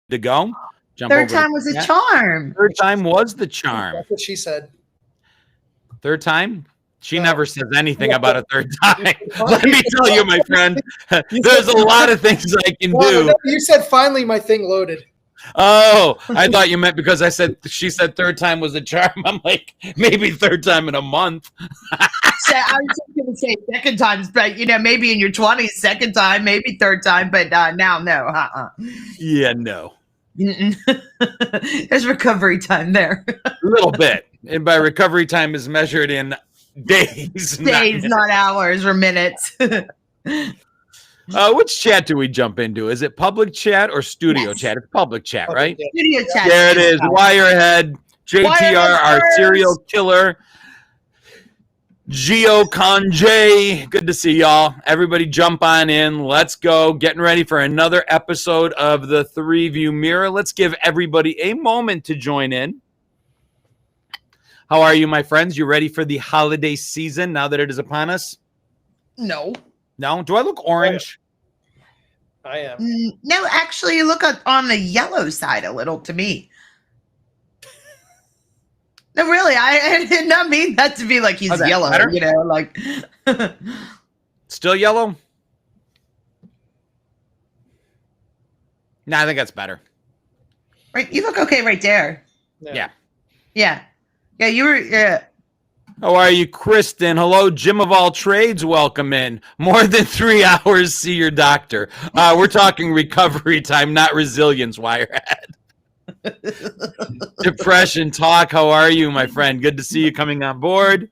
to go. Jump Third over time was a charm. Third time was the charm. That's what she said. Third time? She No. never says anything about a third time. Let me tell you, my friend, You there's said- a lot of things I can Well, do. you said finally my thing loaded. Oh, I thought you meant because she said third time was a charm. I'm like, maybe third time in a month. So I was just going to say second times, but maybe in your 20s, second time, maybe third time, but now no. Yeah, no. There's recovery time there. A little bit. And by recovery time is measured in days. Days, not hours or minutes. Which chat do we jump into? Is it public chat or studio chat? It's public chat, right? Studio chat. There it is. Wirehead, JTR, our serial killer. Geo Conjay. Good to see y'all. Everybody jump on in. Let's go. Getting ready for another episode of the Three View Mirror. Let's give everybody a moment to join in. How are you, my friends? You ready for the holiday season now that it is upon us? No. No? Do I look orange? I am. No, actually, you look on the yellow side a little to me. No, really, I did not mean that to be like he's yellow, better? like. Still yellow? Nah, I think that's better. Right, you look okay right there. Yeah. Yeah, you were. Yeah. How are you, Kristen? Hello, Jim of all trades. Welcome in. More than 3 hours, see your doctor. We're talking recovery time, not resilience, Wirehead. Depression talk. How are you, my friend? Good to see you coming on board.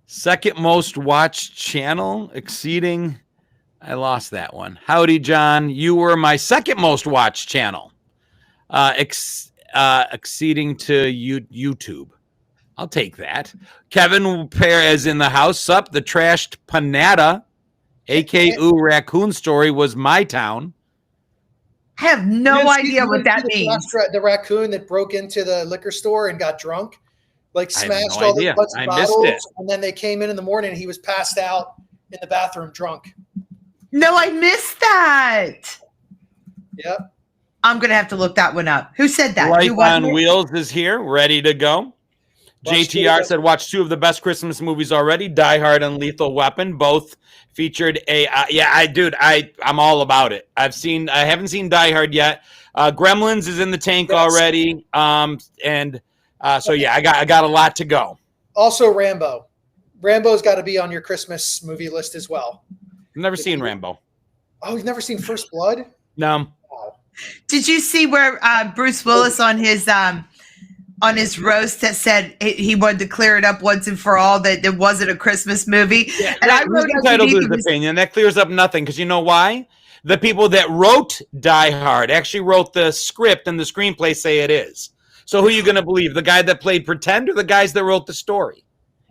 Second most watched channel, exceeding. I lost that one. Howdy, John. You were my second most watched channel, exceeding to YouTube. I'll take that. Kevin Perez in the house. Sup, the trashed Panada, a.k.a. Raccoon Story, was my town. I have no idea what that means. The raccoon that broke into the liquor store and got drunk, smashed all the bottles, missed it. and then they came in the morning and he was passed out in the bathroom drunk. No, I missed that. Yep. I'm going to have to look that one up. Who said that? Life on Wheels is here, ready to go. JTR said, watch 2 of the best Christmas movies already, Die Hard and Lethal Weapon. Both featured I'm all about it. I haven't seen Die Hard yet. Gremlins is in the tank already. I got a lot to go. Also Rambo. Rambo's got to be on your Christmas movie list as well. I've never seen Rambo. Oh, you've never seen First Blood? No. Did you see where Bruce Willis on his roast that said he wanted to clear it up once and for all that it wasn't a Christmas movie? Yeah, and I wrote entitled to his opinion. That clears up nothing because you know why? The people that wrote Die Hard actually wrote the script and the screenplay say it is. So who are you going to believe? The guy that played pretend or the guys that wrote the story?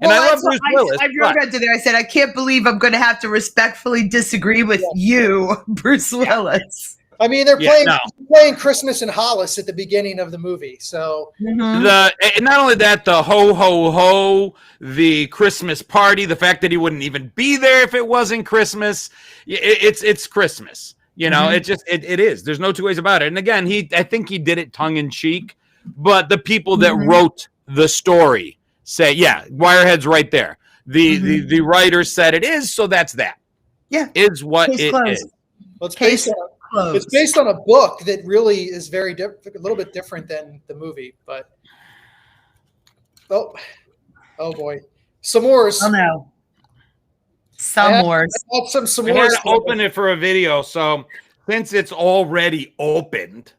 And I love Bruce Willis. I wrote that today. I said, I can't believe I'm going to have to respectfully disagree with you, Bruce Willis. I mean, they're playing Christmas in Hollis at the beginning of the movie. So not only that, the ho ho ho, the Christmas party, the fact that he wouldn't even be there if it wasn't Christmas. It's Christmas. It is. There's no two ways about it. And again, I think he did it tongue in cheek, but the people that wrote the story say, yeah, Wirehead's right there. The writer said it is, so that's that. Yeah, is what it is. Well, it's based on a book that really is a little bit different than the movie. But oh boy, s'mores. Oh no, s'mores. I had some s'mores. I had to open it for a video, so since it's already opened,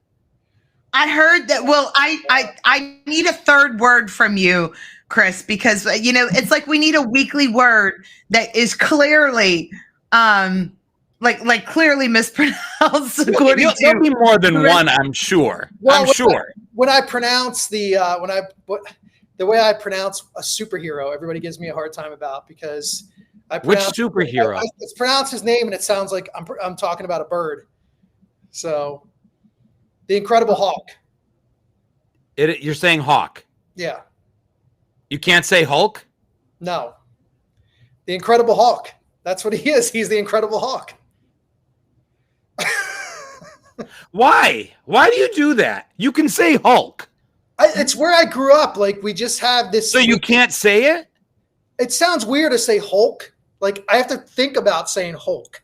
I heard that. Well, I need a third word from you, Chris, because it's like we need a weekly word that is clearly like clearly mispronounced according to there'll be more than one, I'm sure. Well, I'm sure. When I pronounce the way I pronounce a superhero, everybody gives me a hard time about because which superhero? I pronounce his name and it sounds like I'm talking about a bird. So, the Incredible Hulk. You're saying Hawk? Yeah. You can't say Hulk? No. The Incredible Hulk. That's what he is. He's the Incredible Hulk. Why? Why do you do that? You can say Hulk. It's where I grew up. Like, we just have this. So you can't say it? It sounds weird to say Hulk. Like, I have to think about saying Hulk.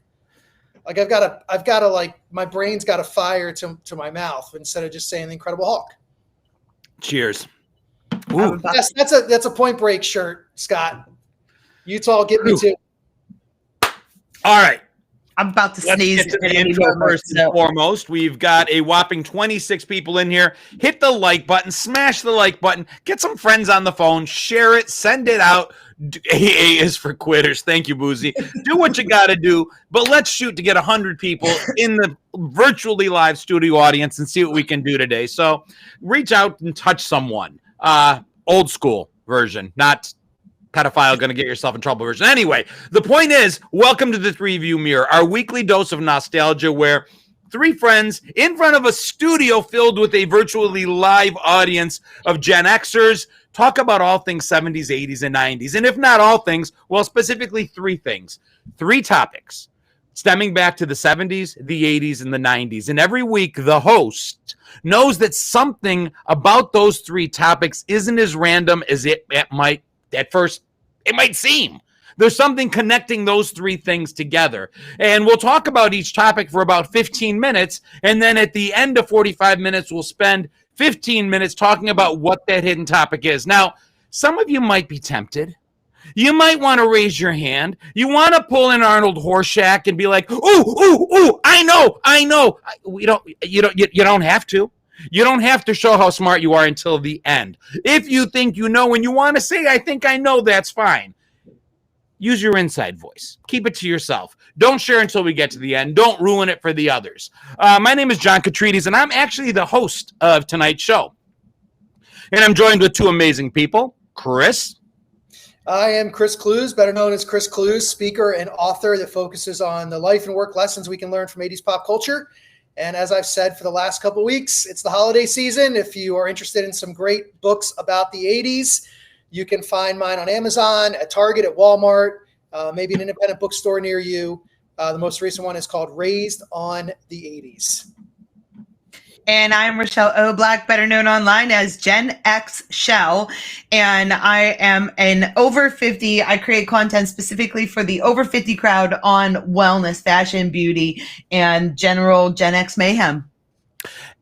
Like, I've got to like, my brain's got to fire to my mouth instead of just saying the Incredible Hulk. Cheers. Ooh. Yes, that's a Point Break shirt, Scott. Utah, get me too. All right. I'm about to Let's sneeze. get to the intro first and foremost. We've got a whopping 26 people in here. Hit the like button, smash the like button, get some friends on the phone, share it, send it out. AA is for quitters. Thank you, Boozy. Do what you got to do, but let's shoot to get 100 people in the virtually live studio audience and see what we can do today. So reach out and touch someone. Old school version, not pedophile going to get yourself in trouble version. Anyway, the point is, welcome to the Three View Mirror, our weekly dose of nostalgia where three friends in front of a studio filled with a virtually live audience of Gen Xers talk about all things 70s, 80s, and 90s. And if not all things, well, specifically three things, three topics stemming back to the 70s, the 80s, and the 90s. And every week, the host knows that something about those three topics isn't as random as it might at first it might seem. There's something connecting those three things together. And we'll talk about each topic for about 15 minutes. And then at the end of 45 minutes, we'll spend 15 minutes talking about what that hidden topic is. Now, some of you might be tempted. You might want to raise your hand. You want to pull in Arnold Horshack and be like, ooh, I know. You don't have to. You don't have to show how smart you are until the end. If you think you know and you want to say, I think I know, that's fine. Use your inside voice. Keep it to yourself. Don't share until we get to the end. Don't ruin it for the others. My name is John Katrides, and I'm actually the host of tonight's show. And I'm joined with two amazing people. Chris. I am Chris Clues, better known as Chris Clues, speaker and author that focuses on the life and work lessons we can learn from 80s pop culture. And as I've said for the last couple of weeks, it's the holiday season. If you are interested in some great books about the 80s, you can find mine on Amazon, at Target, at Walmart, maybe an independent bookstore near you. The most recent one is called Raised on the 80s. And I'm Rochelle O. Black, better known online as Gen X Shell. And I am an over 50. I create content specifically for the over 50 crowd on wellness, fashion, beauty, and general Gen X mayhem.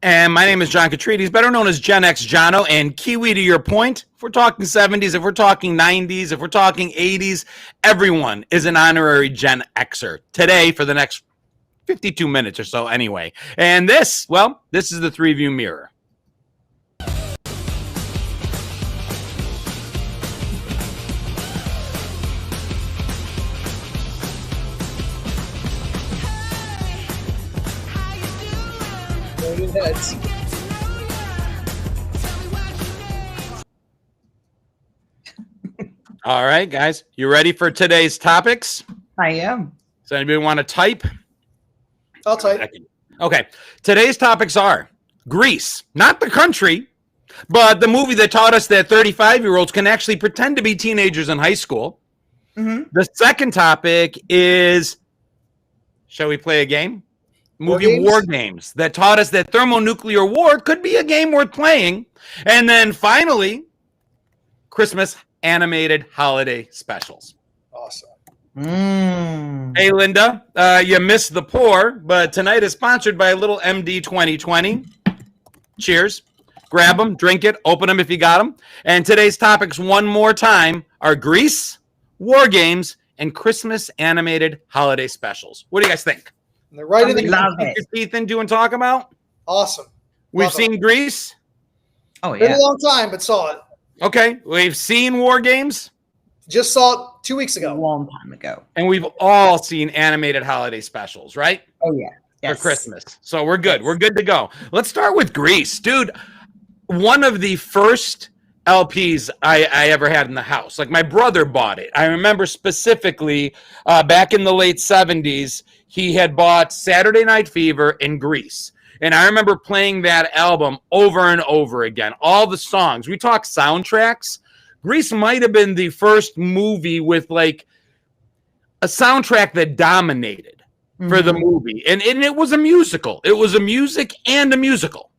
And my name is John Katrides, better known as Gen X Jono. And Kiwi, to your point, if we're talking 70s, if we're talking 90s, if we're talking 80s, everyone is an honorary Gen Xer today for the next 52 minutes or so anyway. And this is the Three View Mirror. Heads. All right, guys, you ready for today's topics? I am. Does anybody want to type? I'll type. Okay, today's topics are Grease, not the country, but the movie that taught us that 35-year-olds can actually pretend to be teenagers in high school. Mm-hmm. The second topic is, shall we play a game? Movie War Games that taught us that thermonuclear war could be a game worth playing. And then finally, Christmas animated holiday specials. Awesome. Hey, Linda, you missed the pour, but tonight is sponsored by a little MD 2020. Cheers. Grab them, drink it, open them if you got them. And today's topics, one more time, are Grease, War Games, and Christmas animated holiday specials. What do you guys think? And they're right in the Love Your it. teeth in doing talk about? Awesome. We've Love it. seen Grease. Oh, Been yeah. a long time, but saw it. Okay. We've seen War Games. Just saw it 2 weeks A ago. long time ago. And we've all seen animated holiday specials, right? Oh, yeah. Yes. For Christmas. So we're good. We're good to go. Let's start with Grease. Dude, one of the first LPs I ever had in the house. Like, my brother bought it. I remember specifically back in the late 70s, he had bought Saturday Night Fever and Grease. And I remember playing that album over and over again. All the songs. We talk soundtracks. Grease might have been the first movie with like a soundtrack that dominated. for the Mhm. movie, and it was a musical. It was a music and a musical.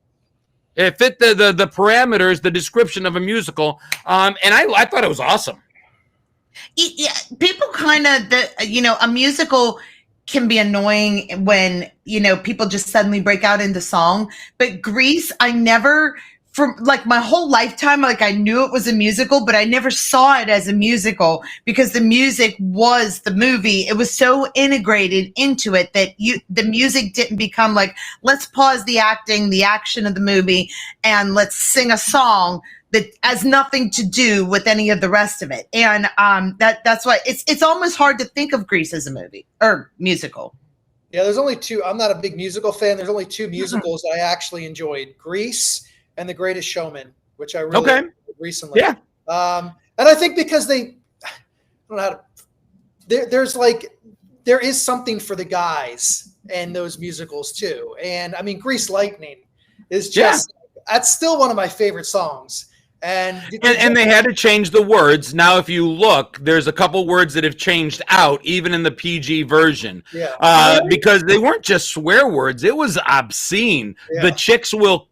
It fit the parameters, the description of a musical, and I thought it was awesome. Yeah, people kind of a musical can be annoying when people just suddenly break out into song. But Grease, I never, for like my whole lifetime, like I knew it was a musical, but I never saw it as a musical because the music was the movie. It was so integrated into it that the music didn't become like, let's pause the acting, the action of the movie, and let's sing a song that has nothing to do with any of the rest of it. And that's why it's almost hard to think of Grease as a movie or musical. Yeah, there's only two. I'm not a big musical fan. There's only two musicals I actually enjoyed: Grease and The Greatest Showman, which I really enjoyed recently. Yeah. And I think because I don't know how to. There is something for the guys in those musicals too. And I mean, Grease Lightning is just that's still one of my favorite songs. And they had to change the words. Now, if you look, there's a couple words that have changed out, even in the PG version, because they weren't just swear words. It was obscene. Yeah. The chicks will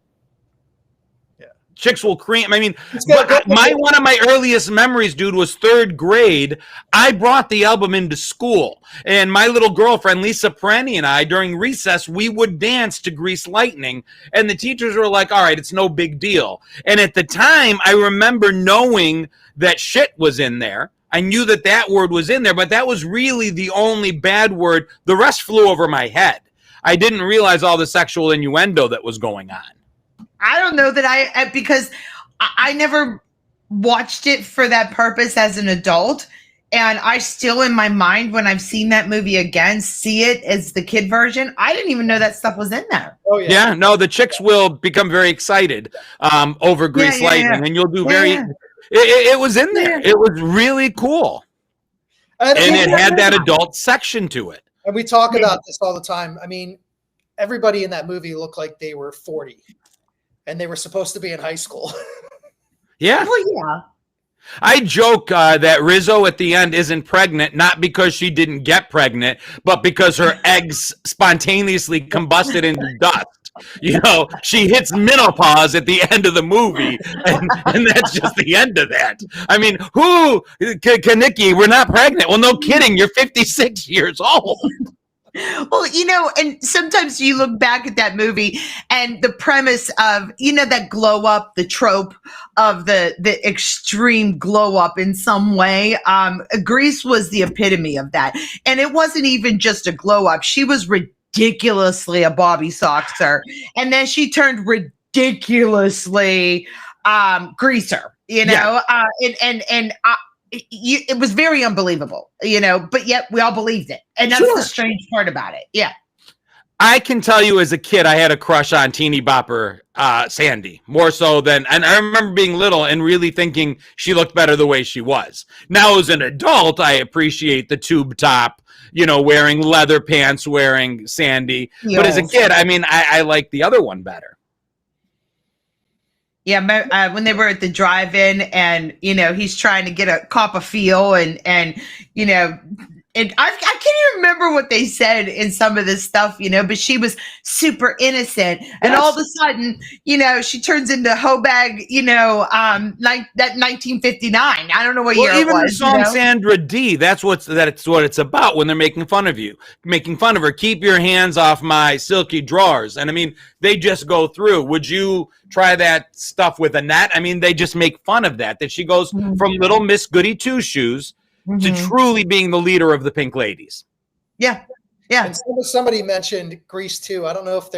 cream. I mean, one of my earliest memories, dude, was third grade. I brought the album into school, and my little girlfriend Lisa Perenni and I, during recess, we would dance to Grease Lightning, and the teachers were like, "All right, it's no big deal." And at the time, I remember knowing that shit was in there. I knew that word was in there, but that was really the only bad word. The rest flew over my head. I didn't realize all the sexual innuendo that was going on. I don't know that because I never watched it for that purpose as an adult. And I still, in my mind, when I've seen that movie again, see it as the kid version. I didn't even know that stuff was in there. Oh, yeah. Yeah, no, the chicks will become very excited over Grease Lightning. And you'll do It was in there. It was really cool. And it had that adult section to it. And we talk about this all the time. I mean, everybody in that movie looked like they were 40. And they were supposed to be in high school. Yeah. Well, yeah. I joke that Rizzo at the end isn't pregnant, not because she didn't get pregnant, but because her eggs spontaneously combusted into dust. She hits menopause at the end of the movie, and that's just the end of that. I mean, Kaniki, we're not pregnant. Well, no kidding. You're 56 years old. Well, and sometimes you look back at that movie and the premise of, that glow up, the trope of the extreme glow up in some way. Grease was the epitome of that. And it wasn't even just a glow up. She was ridiculously a Bobby Soxer. And then she turned ridiculously greaser, it was very unbelievable, but yet we all believed it. And that's the strange part about it. Yeah. I can tell you as a kid, I had a crush on teeny bopper Sandy, more so and I remember being little and really thinking she looked better the way she was. Now, as an adult, I appreciate the tube top, wearing leather pants, wearing Sandy. Yes. But as a kid, I mean, I like the other one better. Yeah, when they were at the drive-in and, he's trying to get a cop a feel and and I can't even remember what they said in some of this stuff, but she was super innocent. And all of a sudden, she turns into Hobag, like that 1959. I don't know what year it was. Even the song Sandra D, that's what it's about when they're making fun of you, making fun of her. Keep your hands off my silky drawers. And I mean, they just go through. Would you try that stuff with Annette? I mean, they just make fun of that she goes from Little Miss Goody Two-Shoes to truly being the leader of the Pink Ladies. Yeah. Yeah. And somebody mentioned Grease too. I don't know if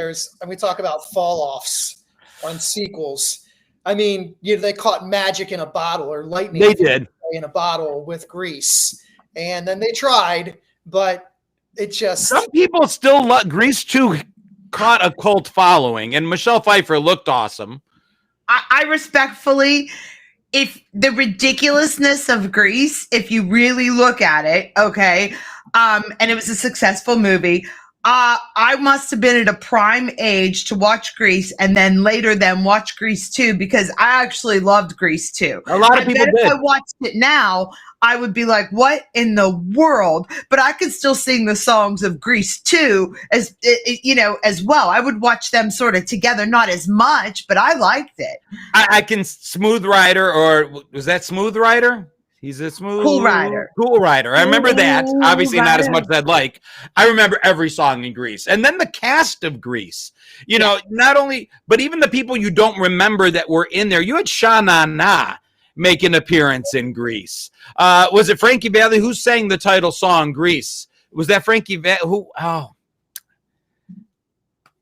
we talk about fall offs on sequels. I mean, they caught magic in a bottle or lightning in a bottle with Grease. And then they tried, but it just. Some people still love Grease 2 caught a cult following, and Michelle Pfeiffer looked awesome. I respectfully, if the ridiculousness of Grease, if you really look at it, okay, and it was a successful movie, I must have been at a prime age to watch Grease, and then later watch Grease 2, because I actually loved Grease 2. A lot of people bet did. If I watched it now, I would be like, what in the world? But I could still sing the songs of Grease 2 as well. I would watch them sort of together, not as much, but I liked it. I can Smooth Rider, or was that Smooth Rider? He's a smooth Cool Rider. Cool Rider. I remember that. Cool Obviously not as Rider. much as I'd like. I remember every song in Grease. And then the cast of Grease. You know, not only, but even the people you don't remember that were in there. You had Sha Na Na make an appearance in Grease. Was it Frankie Valli? Who sang the title song, Grease? Was that Frankie Valli?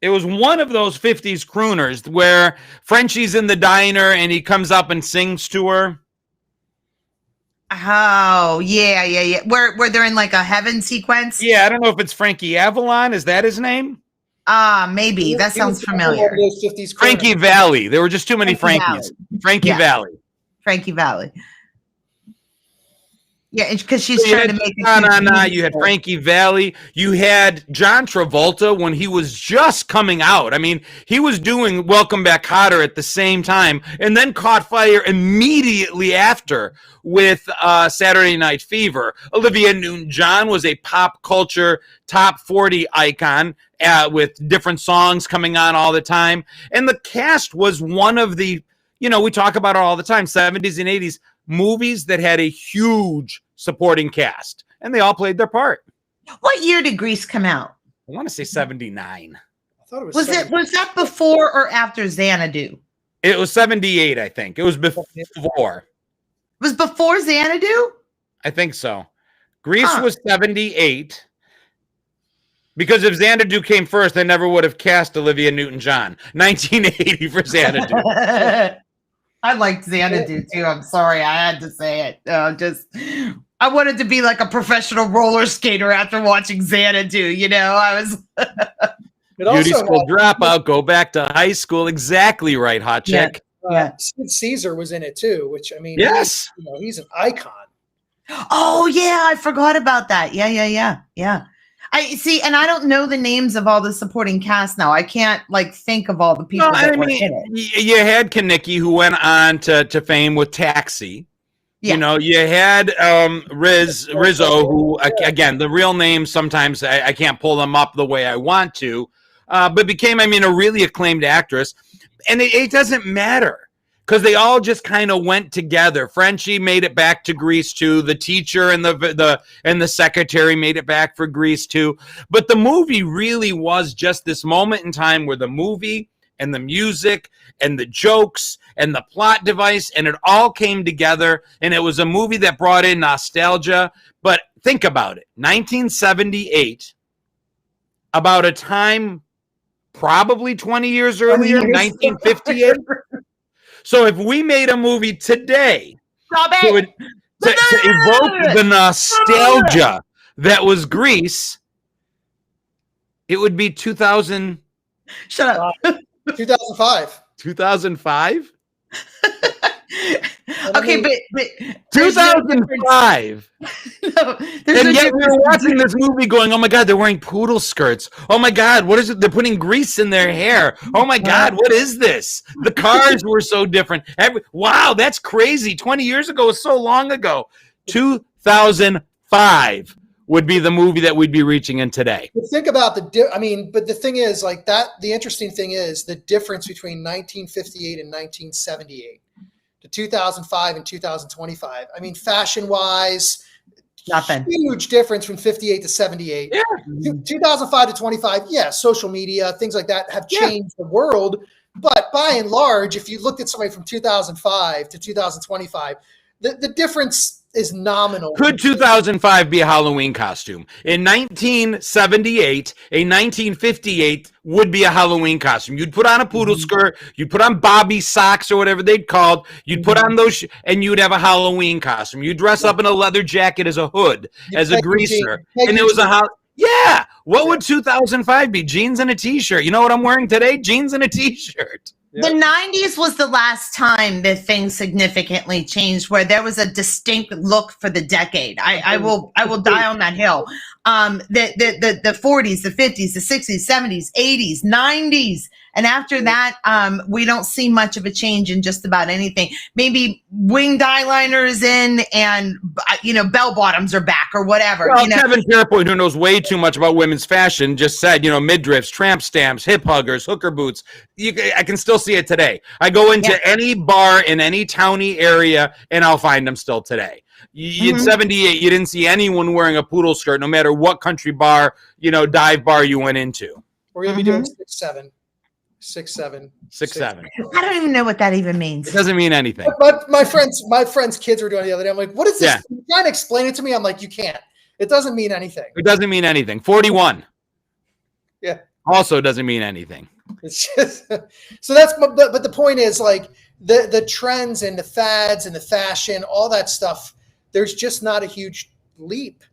It was one of those 50s crooners where Frenchie's in the diner and he comes up and sings to her. Oh, yeah. Where they're in like a heaven sequence? Yeah, I don't know if it's Frankie Avalon. Is that his name? Maybe. That sounds familiar. Those 50s Frankie Valli. There were just too many Frankies. Frankie Yeah. Valli. Frankie Valli. Yeah, because she's So you trying had to make Sha-Na-Na, you had Frankie Valli, you had John Travolta when he was just coming out. I mean, he was doing Welcome Back Kotter at the same time, and then caught fire immediately after with Saturday Night Fever. Olivia Newton-John was a pop culture top 40 icon with different songs coming on all the time. And the cast was one of the, we talk about it all the time, 70s and 80s movies that had a huge supporting cast, and they all played their part. What year did Grease come out? I want to say 79. I thought it was. Was that before or after Xanadu? It was 78, I think. It was before. It was before Xanadu? I think so. Grease was 78. Because if Xanadu came first, they never would have cast Olivia Newton-John. 1980 for Xanadu. I liked Xanadu too. I'm sorry, I had to say it. I wanted to be like a professional roller skater after watching Xanadu. I was. Beauty school dropout, go back to high school. Exactly right, hot chick. Sid Caesar was in it too, which I mean, yes, he's an icon. Oh yeah, I forgot about that. Yeah. I see, and I don't know the names of all the supporting cast now. I can't think of all the people that were in it. You had Kanicki, who went on to fame with Taxi. Yeah. You had Rizzo, who again, the real names sometimes I can't pull them up the way I want to, but became, a really acclaimed actress. And it doesn't matter, because they all just kind of went together. Frenchie made it back to Grease 2. The teacher and the secretary made it back for Grease 2. But the movie really was just this moment in time where the movie and the music and the jokes and the plot device, and it all came together. And it was a movie that brought in nostalgia. But think about it. 1978, about a time probably 20 years earlier, 1958. So if we made a movie today to evoke the nostalgia that was Grease, it would be 2000. Shut up. 2005. 2005? Okay, but 2005. And yet we were watching this movie going, oh my God, they're wearing poodle skirts. Oh my God, what is it? They're putting grease in their hair. Oh my God, what is this? The cars were so different. Wow, that's crazy. 20 years ago was so long ago. 2005 would be the movie that we'd be reaching in today. But think about but the thing is, the interesting thing is the difference between 1958 and 1978. To 2005 and 2025. I mean, fashion-wise, nothing. Huge difference from 58 to 78. Yeah. 2005 to 25, social media, things like that have changed the world. But by and large, if you looked at somebody from 2005 to 2025, the difference is nominal. Could 2005 be a Halloween costume? In 1978, a 1958 would be a Halloween costume. You'd put on a poodle skirt, you'd put on Bobby socks or whatever they'd called, you'd put on those, and you'd have a Halloween costume. You'd dress up in a leather jacket as a hood, as a greaser, and it was a What would 2005 be? Jeans and a t-shirt. You know what I'm wearing today? Jeans and a t-shirt. The 90s was the last time that things significantly changed, where there was a distinct look for the decade. I will die on that hill. the 40s, the 50s, the 60s, 70s, 80s, 90s. And after that, we don't see much of a change in just about anything. Maybe winged eyeliner is in, and bell bottoms are back or whatever. Well, Kevin Fairpoint, who knows way too much about women's fashion, just said, midriffs, tramp stamps, hip huggers, hooker boots. I can still see it today. I go into any bar in any towny area, and I'll find them still today. In 78, you didn't see anyone wearing a poodle skirt, no matter what country bar, dive bar you went into. We're going to be doing 6'7". 6'7". 6'7". I don't even know what that even means. It doesn't mean anything. But my friends' kids were doing it the other day. I'm like, what is this? Yeah. You're trying to explain it to me. I'm like, you can't. It doesn't mean anything. It doesn't mean anything. 41. Yeah. Also doesn't mean anything. It's just so that's but the point is, like, the trends and the fads and the fashion, all that stuff, there's just not a huge leap.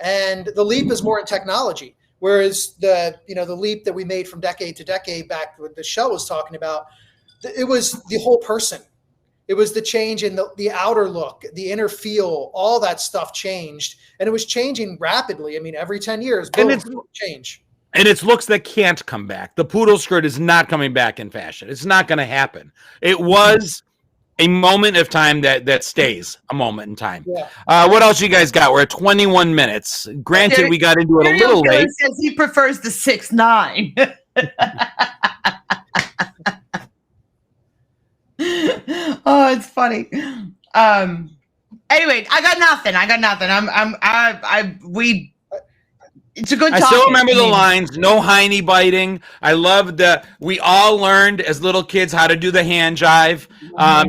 And the leap is more in technology. Whereas the leap that we made from decade to decade back when the show was talking about, it was the whole person. It was the change in the outer look, the inner feel, all that stuff changed. And it was changing rapidly. I mean, every 10 years, boom, And change. And it's looks that can't come back. The poodle skirt is not coming back in fashion. It's not going to happen. It was a moment of time that stays a moment in time. Yeah. What else you guys got? We're at 21 minutes. Granted, we got into it a little late. Says he prefers the 6'9". Oh, it's funny. Anyway, I got nothing. It's a good I topic. still remember the lines. No hiney biting. I loved we all learned as little kids how to do the hand jive.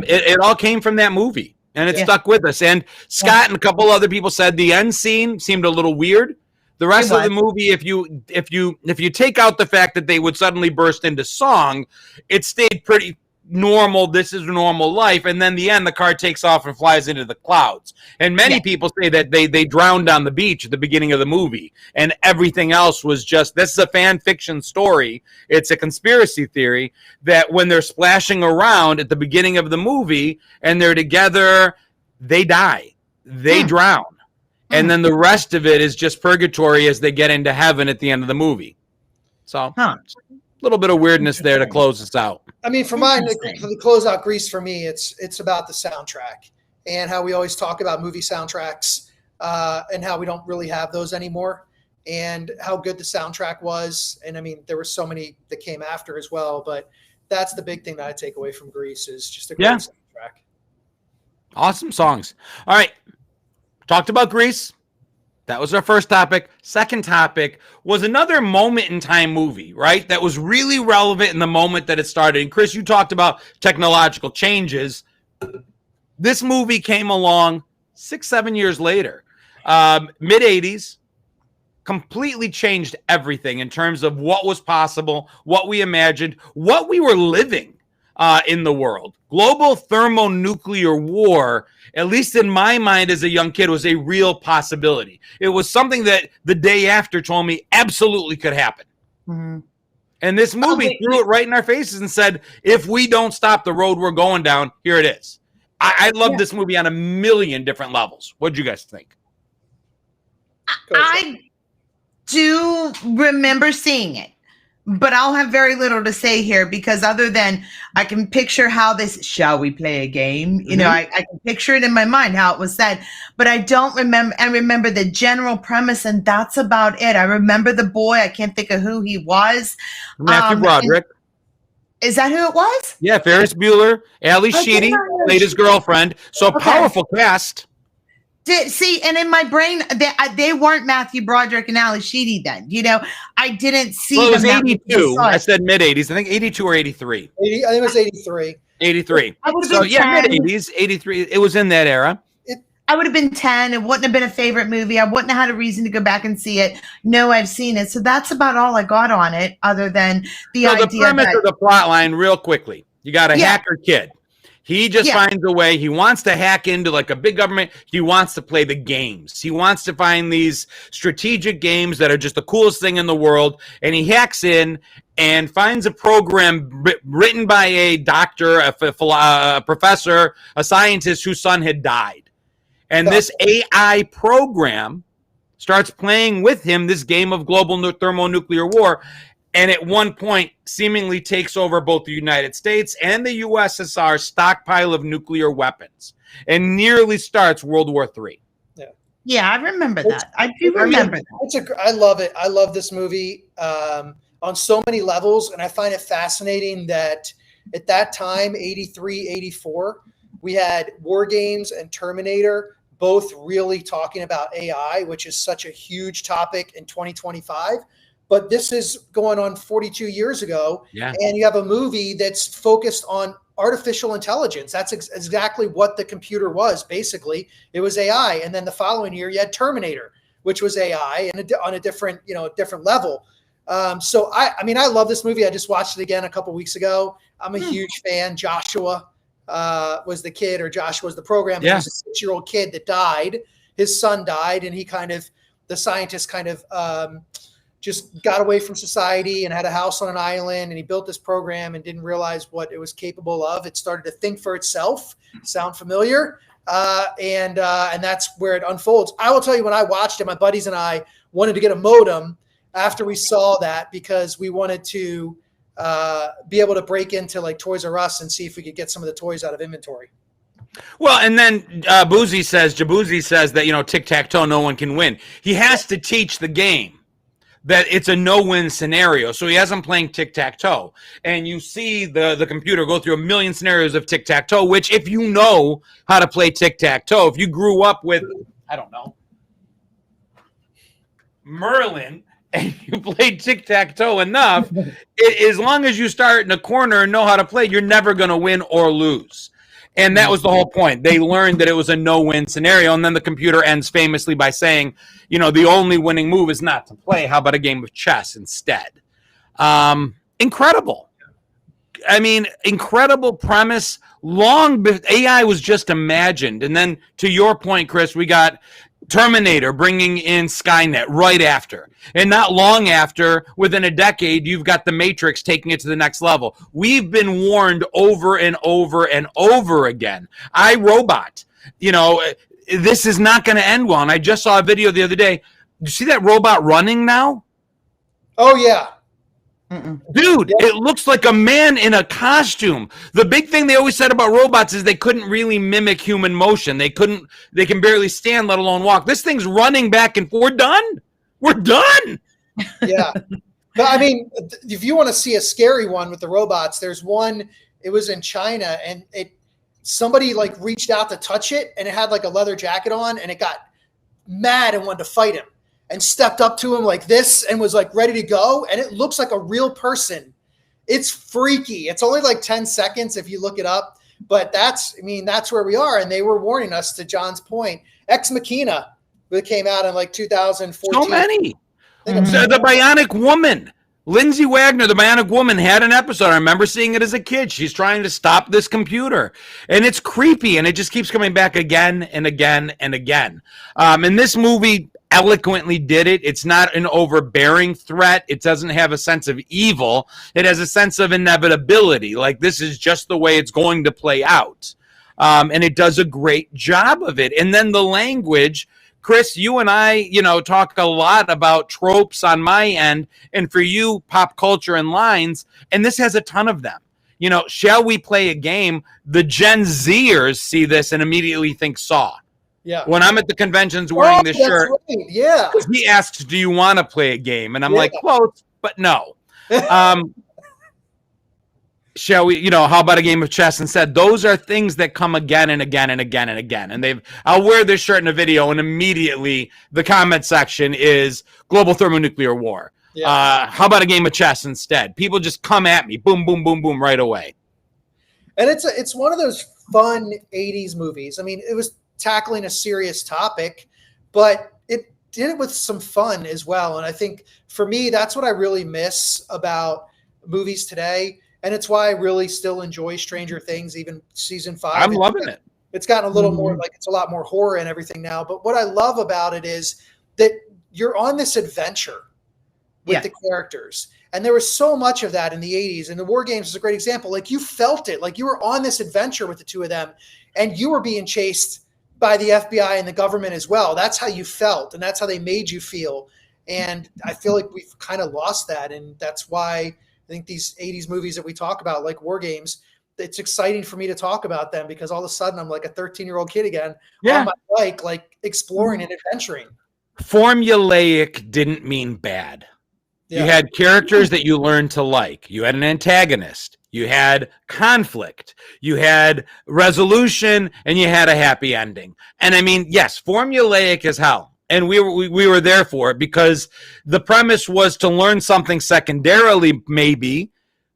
It all came from that movie, and it stuck with us. And Scott and a couple other people said the end scene seemed a little weird. The rest of the movie, if you take out the fact that they would suddenly burst into song, it stayed pretty normal. This is normal life. And then the end, the car takes off and flies into the clouds. And many people say that they drowned on the beach at the beginning of the movie, and everything else was just, this is a fan fiction story. It's a conspiracy theory that when they're splashing around at the beginning of the movie and they're together, they die, they drown. And then the rest of it is just purgatory as they get into heaven at the end of the movie. So a little bit of weirdness there to close us out. I mean, for the closeout Grease, for me, it's about the soundtrack and how we always talk about movie soundtracks and how we don't really have those anymore, and how good the soundtrack was. And I mean, there were so many that came after as well, but that's the big thing that I take away from Grease is just a great soundtrack. Awesome songs. All right. Talked about Grease. That was our first topic. Second topic was another moment in time movie, right? That was really relevant in the moment that it started. And Chris, you talked about technological changes. This movie came along 6-7 years later. Mid 80s, completely changed everything in terms of what was possible, what we imagined, what we were living in the world. Global thermonuclear war, at least in my mind as a young kid, was a real possibility. It was something that the day after told me absolutely could happen. Mm-hmm. And this movie threw it right in our faces and said, if we don't stop the road we're going down, here it is. I love this movie on a million different levels. What did you guys think? I do remember seeing it, but I'll have very little to say here because other than I can picture how this, shall we play a game? You know, I can picture it in my mind, how it was said, but I don't remember. I remember the general premise and that's about it. I remember the boy. I can't think of who he was. Matthew Broderick. Is that who it was? Yeah, Ferris Bueller, Ali Sheedy played his girlfriend. So powerful cast. See, and in my brain, they weren't Matthew Broderick and Ali Sheedy then. You know, I didn't see them. It was 82. I said mid-80s. I think 82 or 83. 80, I think it was 83. 83. So, yeah, mid-80s, 83. It was in that era. I would have been 10. It wouldn't have been a favorite movie. I wouldn't have had a reason to go back and see it. No, I've seen it. So that's about all I got on it other than the idea. The premise of the plot line, real quickly. You got a hacker kid. He just finds a way. He wants to hack into like a big government. He wants to play the games. He wants to find these strategic games that are just the coolest thing in the world. And he hacks in and finds a program written by a doctor, a professor, a scientist whose son had died. And this AI program starts playing with him this game of global thermonuclear war, and at one point seemingly takes over both the United States and the USSR stockpile of nuclear weapons and nearly starts World War III. Yeah, I remember that. I do remember that. I love it. I love this movie on so many levels, and I find it fascinating that at that time, 83, 84, we had War Games and Terminator both really talking about AI, which is such a huge topic in 2025. But this is going on 42 years ago, and you have a movie that's focused on artificial intelligence. That's exactly what the computer was. Basically, it was AI. And then the following year, you had Terminator, which was AI and on a different, different level. So I mean, I love this movie. I just watched it again a couple weeks ago. I'm a huge fan. Joshua was the kid, or Joshua was the program. He was a 6-year-old kid that died. His son died, and the scientist just got away from society and had a house on an island, and he built this program and didn't realize what it was capable of. It started to think for itself. Sound familiar? And that's where it unfolds. I will tell you, when I watched it, my buddies and I wanted to get a modem after we saw that, because we wanted to be able to break into like Toys R Us and see if we could get some of the toys out of inventory. Well, and then Jabouzi says that, tic-tac-toe, no one can win. He has to teach the game that it's a no-win scenario. So he has them playing tic-tac-toe. And you see the computer go through a million scenarios of tic-tac-toe, which if you know how to play tic-tac-toe, if you grew up with, I don't know, Merlin, and you played tic-tac-toe enough, as long as you start in a corner and know how to play, you're never going to win or lose. And that was the whole point. They learned that it was a no-win scenario, and then the computer ends famously by saying, the only winning move is not to play. How about a game of chess instead? Incredible. I mean, incredible premise. AI was just imagined. And then to your point, Chris, we got Terminator bringing in Skynet right after. And not long after, within a decade, you've got The Matrix taking it to the next level. We've been warned over and over and over again. iRobot, this is not going to end well. And I just saw a video the other day. You see that robot running now? Oh, yeah. Dude, it looks like a man in a costume. The big thing they always said about robots is they couldn't really mimic human motion. They can barely stand, let alone walk. This thing's running back and forth. We're done. Yeah. But I mean, if you want to see a scary one with the robots, there's one, it was in China, and somebody like reached out to touch it, and it had like a leather jacket on, and it got mad and wanted to fight him, and stepped up to him like this and was like ready to go. And it looks like a real person. It's freaky. It's only like 10 seconds if you look it up, but that's where we are. And they were warning us, to John's point. Ex Machina, that came out in like 2014. So many. So the Bionic Woman, Lindsay Wagner, the Bionic Woman, had an episode. I remember seeing it as a kid. She's trying to stop this computer, and it's creepy, and it just keeps coming back again and again and again. And this movie eloquently did it. It's not an overbearing threat. It doesn't have a sense of evil. It has a sense of inevitability. Like, this is just the way it's going to play out. And it does a great job of it. And then the language, Chris, you and I, talk a lot about tropes on my end, and for you, pop culture and lines, and this has a ton of them. Shall we play a game? The Gen Zers see this and immediately think Saw. Yeah. When I'm at the conventions wearing this shirt, right. Yeah. he asks, "Do you want to play a game?" And I'm like, "Close, but no." Shall we? How about a game of chess instead? Those are things that come again and again and again and again. And I'll wear this shirt in a video, and immediately the comment section is global thermonuclear war. Yeah. How about a game of chess instead? People just come at me, boom, boom, boom, boom, right away. And it's one of those fun 80s movies. I mean, it was tackling a serious topic, but it did it with some fun as well. And I think for me, that's what I really miss about movies today. And it's why I really still enjoy Stranger Things, even season 5. I'm loving it. It's gotten a little more like, it's a lot more horror and everything now. But what I love about it is that you're on this adventure with the characters. And there was so much of that in the 80s. And the War Games is a great example. Like, you felt it. Like, you were on this adventure with the two of them, and you were being chased by the FBI and the government as well. That's how you felt, and that's how they made you feel. And I feel like we've kind of lost that, and that's why I think these 80s movies that we talk about, like War Games, it's exciting for me to talk about them because all of a sudden I'm like a 13-year-old kid again on my bike, like exploring and adventuring. Formulaic didn't mean bad. Yeah. You had characters that you learned to like. You had an antagonist. You had conflict. You had resolution, and you had a happy ending. And I mean, yes, formulaic is hell. And we were there for it because the premise was to learn something secondarily, maybe,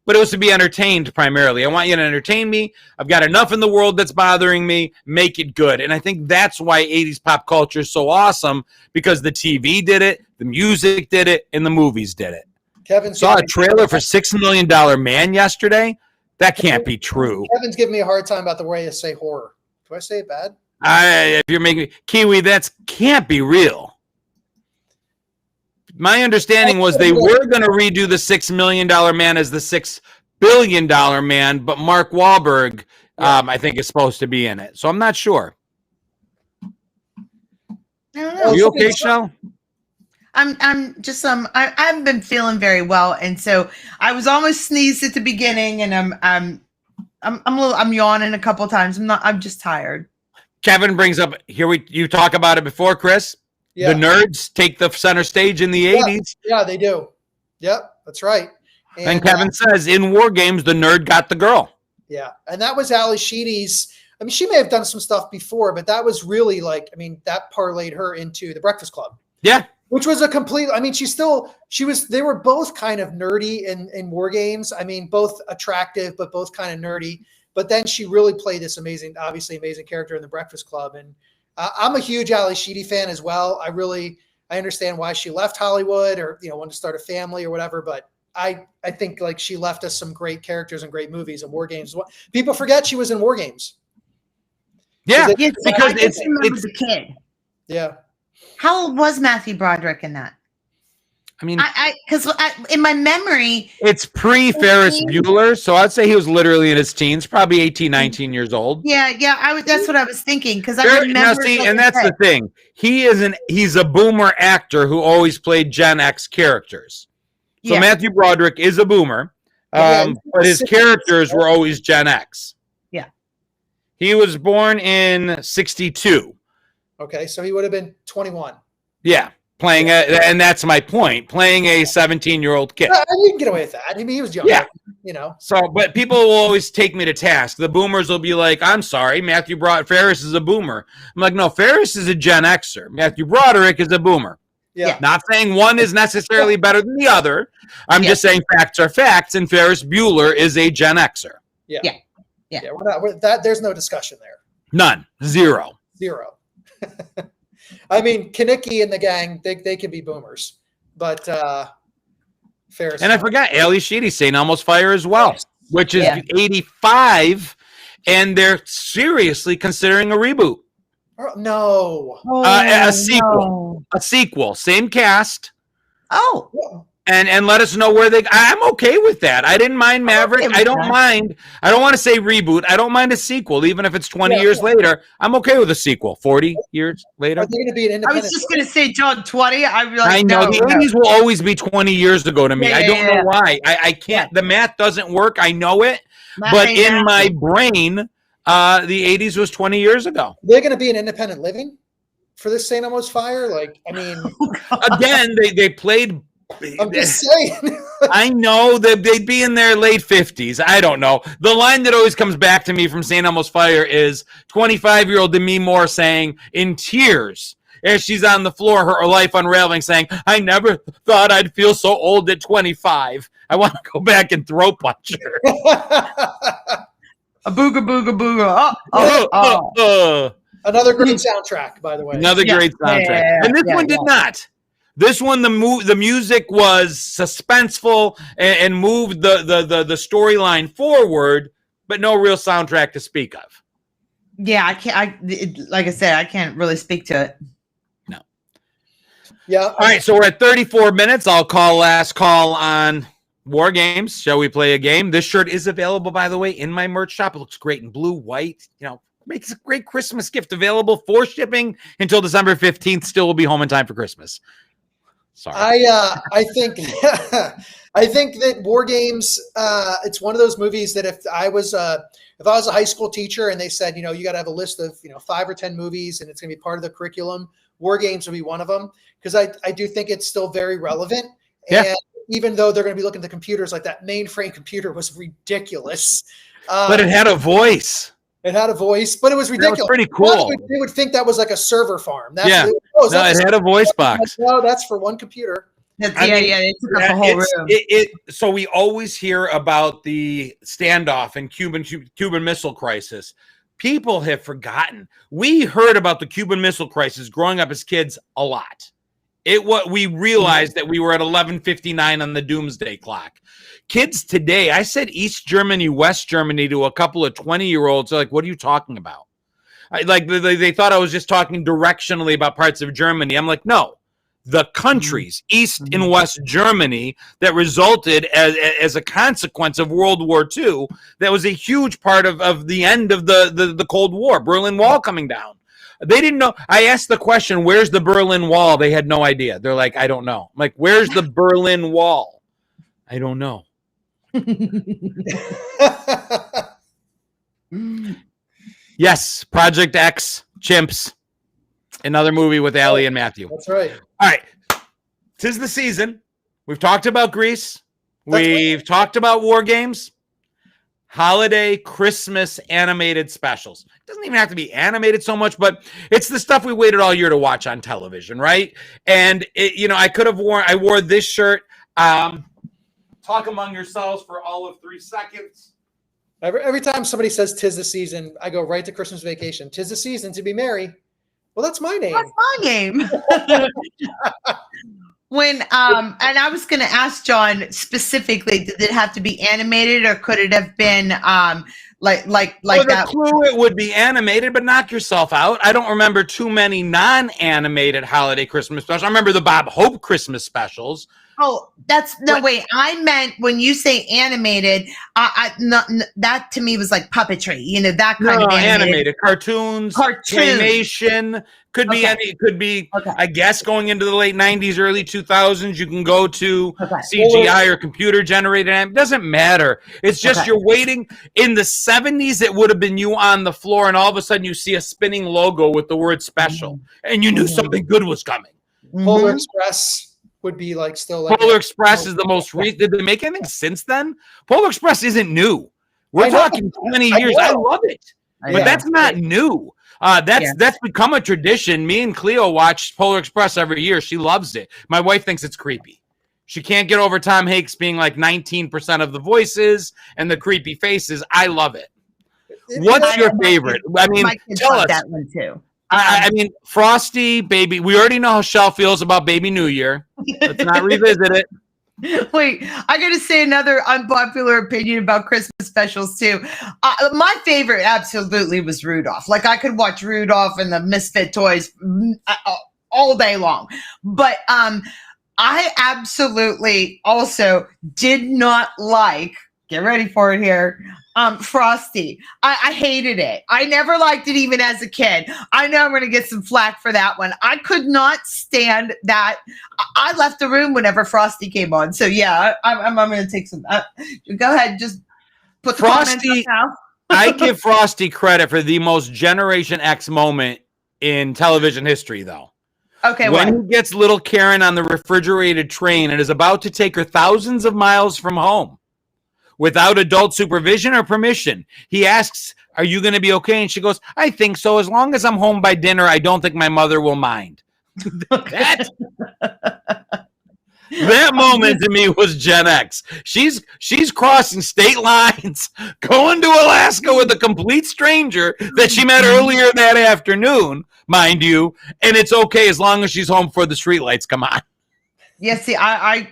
but it was to be entertained primarily. I want you to entertain me. I've got enough in the world that's bothering me. Make it good. And I think that's why 80s pop culture is so awesome, because the TV did it, the music did it, and the movies did it. Kevin saw a trailer for $6 Million Man yesterday. That can't be true. Kevin's giving me a hard time about the way I say horror. Do I say it bad? If you're making Kiwi, that can't be real. My understanding was they were going to redo the $6 Million Man as the $6 billion Man, but Mark Wahlberg, I think, is supposed to be in it. So I'm not sure. I don't know. Are you okay, Shell? I'm just I haven't been feeling very well, and so I was almost sneezed at the beginning, and I'm yawning a couple times. I'm just tired. Kevin brings up you talk about it before, Chris. Yeah. The nerds take the center stage in the 80s. Yeah, they do. Yep, that's right. And Kevin says in War Games, the nerd got the girl. Yeah. And that was Ali Sheedy's. I mean, she may have done some stuff before, but that was really that parlayed her into the Breakfast Club. Yeah. Which was a complete, they were both kind of nerdy in War Games. I mean, both attractive, but both kind of nerdy. But then she really played this amazing character in the Breakfast Club. And I'm a huge Ali Sheedy fan as well. I understand why she left Hollywood or, wanted to start a family or whatever. But I think she left us some great characters and great movies and War Games. People forget she was in War Games. Yeah, because it's the kid. Yeah. How old was Matthew Broderick in that? I mean, because in my memory, it's pre-Ferris Bueller, so I'd say he was literally in his teens, probably 18, 19 years old. Yeah. That's what I was thinking because I remember. Now, see, and that's the thing. He's a boomer actor who always played Gen X characters. So Matthew Broderick is a boomer, but his characters were always Gen X. Yeah. He was born in 62. Okay, so he would have been 21. Yeah. And that's my point. Playing a 17-year-old kid. You can get away with that. I mean, he was young. Yeah. So, but people will always take me to task. The boomers will be like, I'm sorry, Ferris is a boomer. I'm like, no, Ferris is a Gen Xer. Matthew Broderick is a boomer. Yeah. Not saying one is necessarily better than the other. I'm just saying facts are facts, and Ferris Bueller is a Gen Xer. Yeah. There's no discussion there. None. Zero. I mean, Kanicki and the gang, they can be boomers, but Ferris. And I forgot Ali Sheedy, St. Elmo's Fire as well, which is 85, and they're seriously considering a reboot. No. A sequel. A sequel. Same cast. Oh. And let us know where I'm okay with that. I didn't mind Maverick. I don't mind. I don't want to say reboot. I don't mind a sequel, even if it's 20 years later. I'm okay with a sequel. 40 years later. Are they going to be an independent? I was just going to say, John, 20. I'd be like, I know. The 80s will always be 20 years ago to me. I don't know why. I can't. The math doesn't work. I know it. But in my brain, the 80s was 20 years ago. They're going to be an independent living for this St. Elmo's Fire? Again, they played... I'm just saying. I know that they'd be in their late 50s. I don't know. The line that always comes back to me from St. Elmo's Fire is 25-year-old Demi Moore saying in tears as she's on the floor, her life unraveling, saying, I never thought I'd feel so old at 25. I want to go back and throat punch her. A booga, booga, booga. Another great soundtrack, by the way. Another great soundtrack. And this one did not. This one, the music was suspenseful and moved the storyline forward, but no real soundtrack to speak of. Yeah, I can't. Like I said, I can't really speak to it. No. Yeah. All right, so we're at 34 minutes. I'll call last call on War Games. Shall we play a game? This shirt is available, by the way, in my merch shop. It looks great in blue, white. Makes a great Christmas gift, available for shipping until December 15th. Still will be home in time for Christmas. Sorry. I think I think that War Games, it's one of those movies that if I was a high school teacher and they said, you got to have a list of 5 or 10 movies and it's going to be part of the curriculum, War Games would be one of them, because I do think it's still very relevant. Yeah. And even though they're going to be looking at the computers, like that mainframe computer was ridiculous. But it had a voice. It had a voice, but it was ridiculous. That was pretty cool. They would think that was like a server farm. It had a voice box. No, that's for one computer. It took up the whole room. So we always hear about the standoff and Cuban Missile Crisis. People have forgotten. We heard about the Cuban Missile Crisis growing up as kids a lot. We realized that we were at 11:59 on the doomsday clock. Kids today, I said East Germany, West Germany to a couple of 20-year-olds. They're like, what are you talking about? They thought I was just talking directionally about parts of Germany. I'm like, no, the countries, East and West Germany, that resulted as a consequence of World War II. That was a huge part of the end of the Cold War, Berlin Wall coming down. They didn't know. I asked the question, where's the Berlin Wall? They had no idea. They're like, I don't know. I'm like, where's the Berlin Wall? I don't know. Yes, Project X, Chimps, another movie with Allie and Matthew. That's right. All right. 'Tis the season. We've talked about Grease. We've talked about War Games. Holiday Christmas animated specials. It doesn't even have to be animated so much, but it's the stuff we waited all year to watch on television, right? And I wore this shirt. Talk among yourselves for all of 3 seconds. Every time somebody says 'tis the season, I go right to Christmas Vacation. 'Tis the season to be merry. Well, that's my name. That's my game. And I was going to ask John specifically, did it have to be animated or could it have been like that? Clue, it would be animated, but knock yourself out. I don't remember too many non-animated holiday Christmas specials. I remember the Bob Hope Christmas specials. Oh, wait. I meant when you say animated, that to me was like puppetry, that kind of animated cartoons, animation. Could be any. Could be. Okay. I guess going into the late 90s, early 2000s, you can go to CGI or computer generated. It doesn't matter. It's just you're waiting. In the 70s, it would have been you on the floor, and all of a sudden you see a spinning logo with the word "special," and you knew something good was coming. Polar Express would be Polar Express is the most recent. Did they make anything since then? Polar Express isn't new. We're talking 20 years. I love it, but that's not new. That's become a tradition. Me and Cleo watch Polar Express every year. She loves it. My wife thinks it's creepy. She can't get over Tom Hanks being like 19% of the voices and the creepy faces. I love it. What's your favorite? I mean, tell us. That one too. I mean, Frosty, Baby. We already know how Shell feels about Baby New Year. Let's not revisit it. Wait, I got to say another unpopular opinion about Christmas specials too. My favorite absolutely was Rudolph. Like I could watch Rudolph and the Misfit Toys all day long. But I absolutely also did not like, get ready for it here, Frosty. I hated it. I never liked it even as a kid. I know I'm going to get some flack for that one. I could not stand that. I left the room whenever Frosty came on. So yeah, I'm going to take some. Go ahead, just put the Frosty. comments up now. I give Frosty credit for the most Generation X moment in television history, though. Okay, when he gets little Karen on the refrigerated train and is about to take her thousands of miles from home. Without adult supervision or permission. He asks, are you going to be okay? And she goes, I think so. As long as I'm home by dinner, I don't think my mother will mind. That moment to me was Gen X. She's crossing state lines, going to Alaska with a complete stranger that she met earlier that afternoon, mind you. And it's okay as long as she's home before the streetlights come on. Yeah, see, I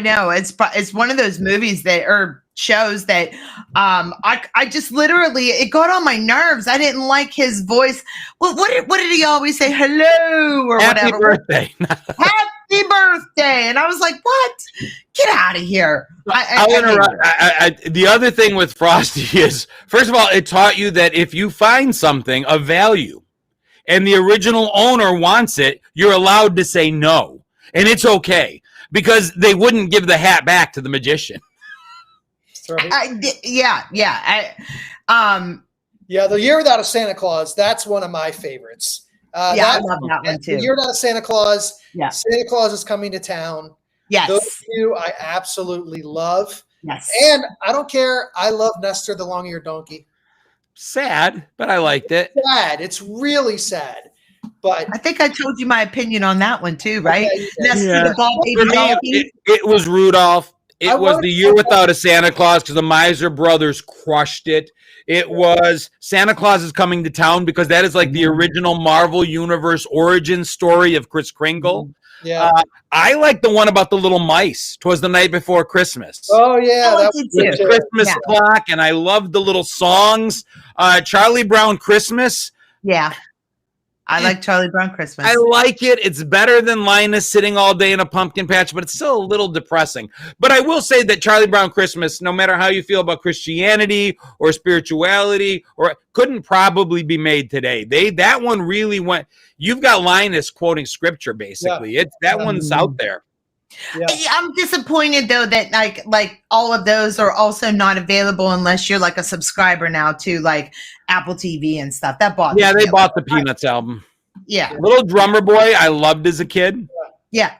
know it's one of those movies that or shows that I just literally it got on my nerves. I didn't like his voice. Well, what did he always say? Hello or Happy whatever. birthday. Happy happy birthday. And I was like, what? Get out of here. I'll interrupt. The other thing with Frosty is, first of all, it taught you that if you find something of value and the original owner wants it, you're allowed to say no. And it's okay, because they wouldn't give the hat back to the magician. Yeah. Yeah, The Year Without a Santa Claus, that's one of my favorites. I love that one too. The Year Without a Santa Claus, Yeah. Santa Claus is Coming to Town. Yes. Those two I absolutely love. Yes. And I don't care. I love Nestor the Long-Eared Donkey. Sad, but I liked it. Sad. It's really sad. But I think I told you my opinion on that one too, right? Okay, Nestor yeah. the Bald-Eared For me, Donkey. it was Rudolph. I It was wanted The to Year say Without a Santa Claus because the Miser Brothers crushed it. It was Santa Claus is Coming to Town because that is like the original Marvel Universe origin story of Kris Kringle. yeah. I like the one about the little mice. 'Twas the Night Before Christmas. Oh yeah, Oh, I that did was With good the too. Christmas Yeah. clock, and I loved the little songs. Charlie Brown Christmas. Yeah. I like Charlie Brown Christmas. I like it. It's better than Linus sitting all day in a pumpkin patch, but it's still a little depressing. But I will say that Charlie Brown Christmas, no matter how you feel about Christianity or spirituality, or couldn't probably be made today. That one really went. You've got Linus quoting scripture, basically. It's that one's out there. Yeah. I'm disappointed though that like all of those are also not available unless you're like a subscriber now to like Apple TV and stuff. That bothers Yeah, they me. bought the Peanuts album. Yeah. Little Drummer Boy, I loved as a kid. Yeah.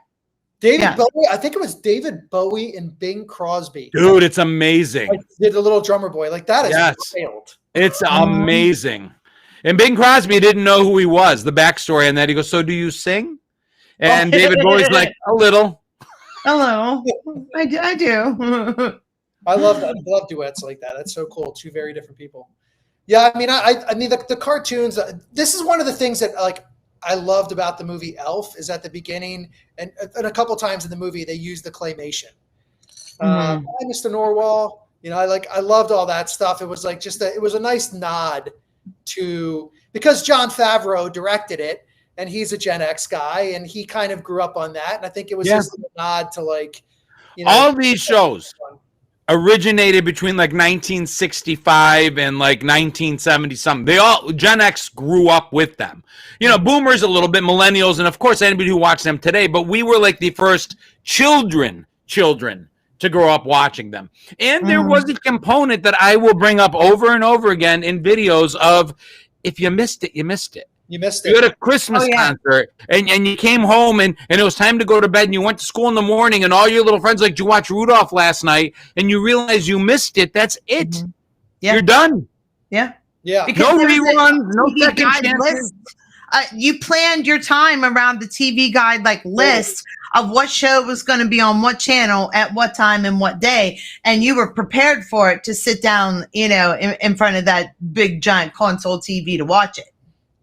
David Yeah. Bowie, I think it was David Bowie and Bing Crosby. Dude, it's amazing. Like, did the Little Drummer Boy. Like that is Yes. wild. It's amazing. And Bing Crosby didn't know who he was, the backstory on that. He goes, so do you sing? And David Bowie's like, a little. Hello. I do. I love duets like that. That's so cool. Two very different people. Yeah, I mean, I mean the cartoons. This is one of the things that like I loved about the movie Elf is at the beginning and a couple times in the movie they use the claymation. Hi, Mr. Norwal. You know, I loved all that stuff. It was like it was a nice nod to because Jon Favreau directed it. And he's a Gen X guy, and he kind of grew up on that. And I think it was just a nod to like, you know, all these shows originated between like 1965 and like 1970 something. They all Gen X grew up with them. You know, boomers a little bit, millennials, and of course anybody who watched them today. But we were like the first children to grow up watching them. And there was a component that I will bring up over and over again in videos of if you missed it, you missed it. You missed You it. had a Christmas concert and you came home and it was time to go to bed and you went to school in the morning and all your little friends like, did you watch Rudolph last night? And you realize you missed it. That's it. Yeah. You're done. Yeah. Yeah. Because No there was a reruns, no TV second guide chances. list. You planned your time around the TV guide like list of what show was going to be on what channel at what time and what day, and you were prepared for it to sit down, you know, in front of that big giant console TV to watch it.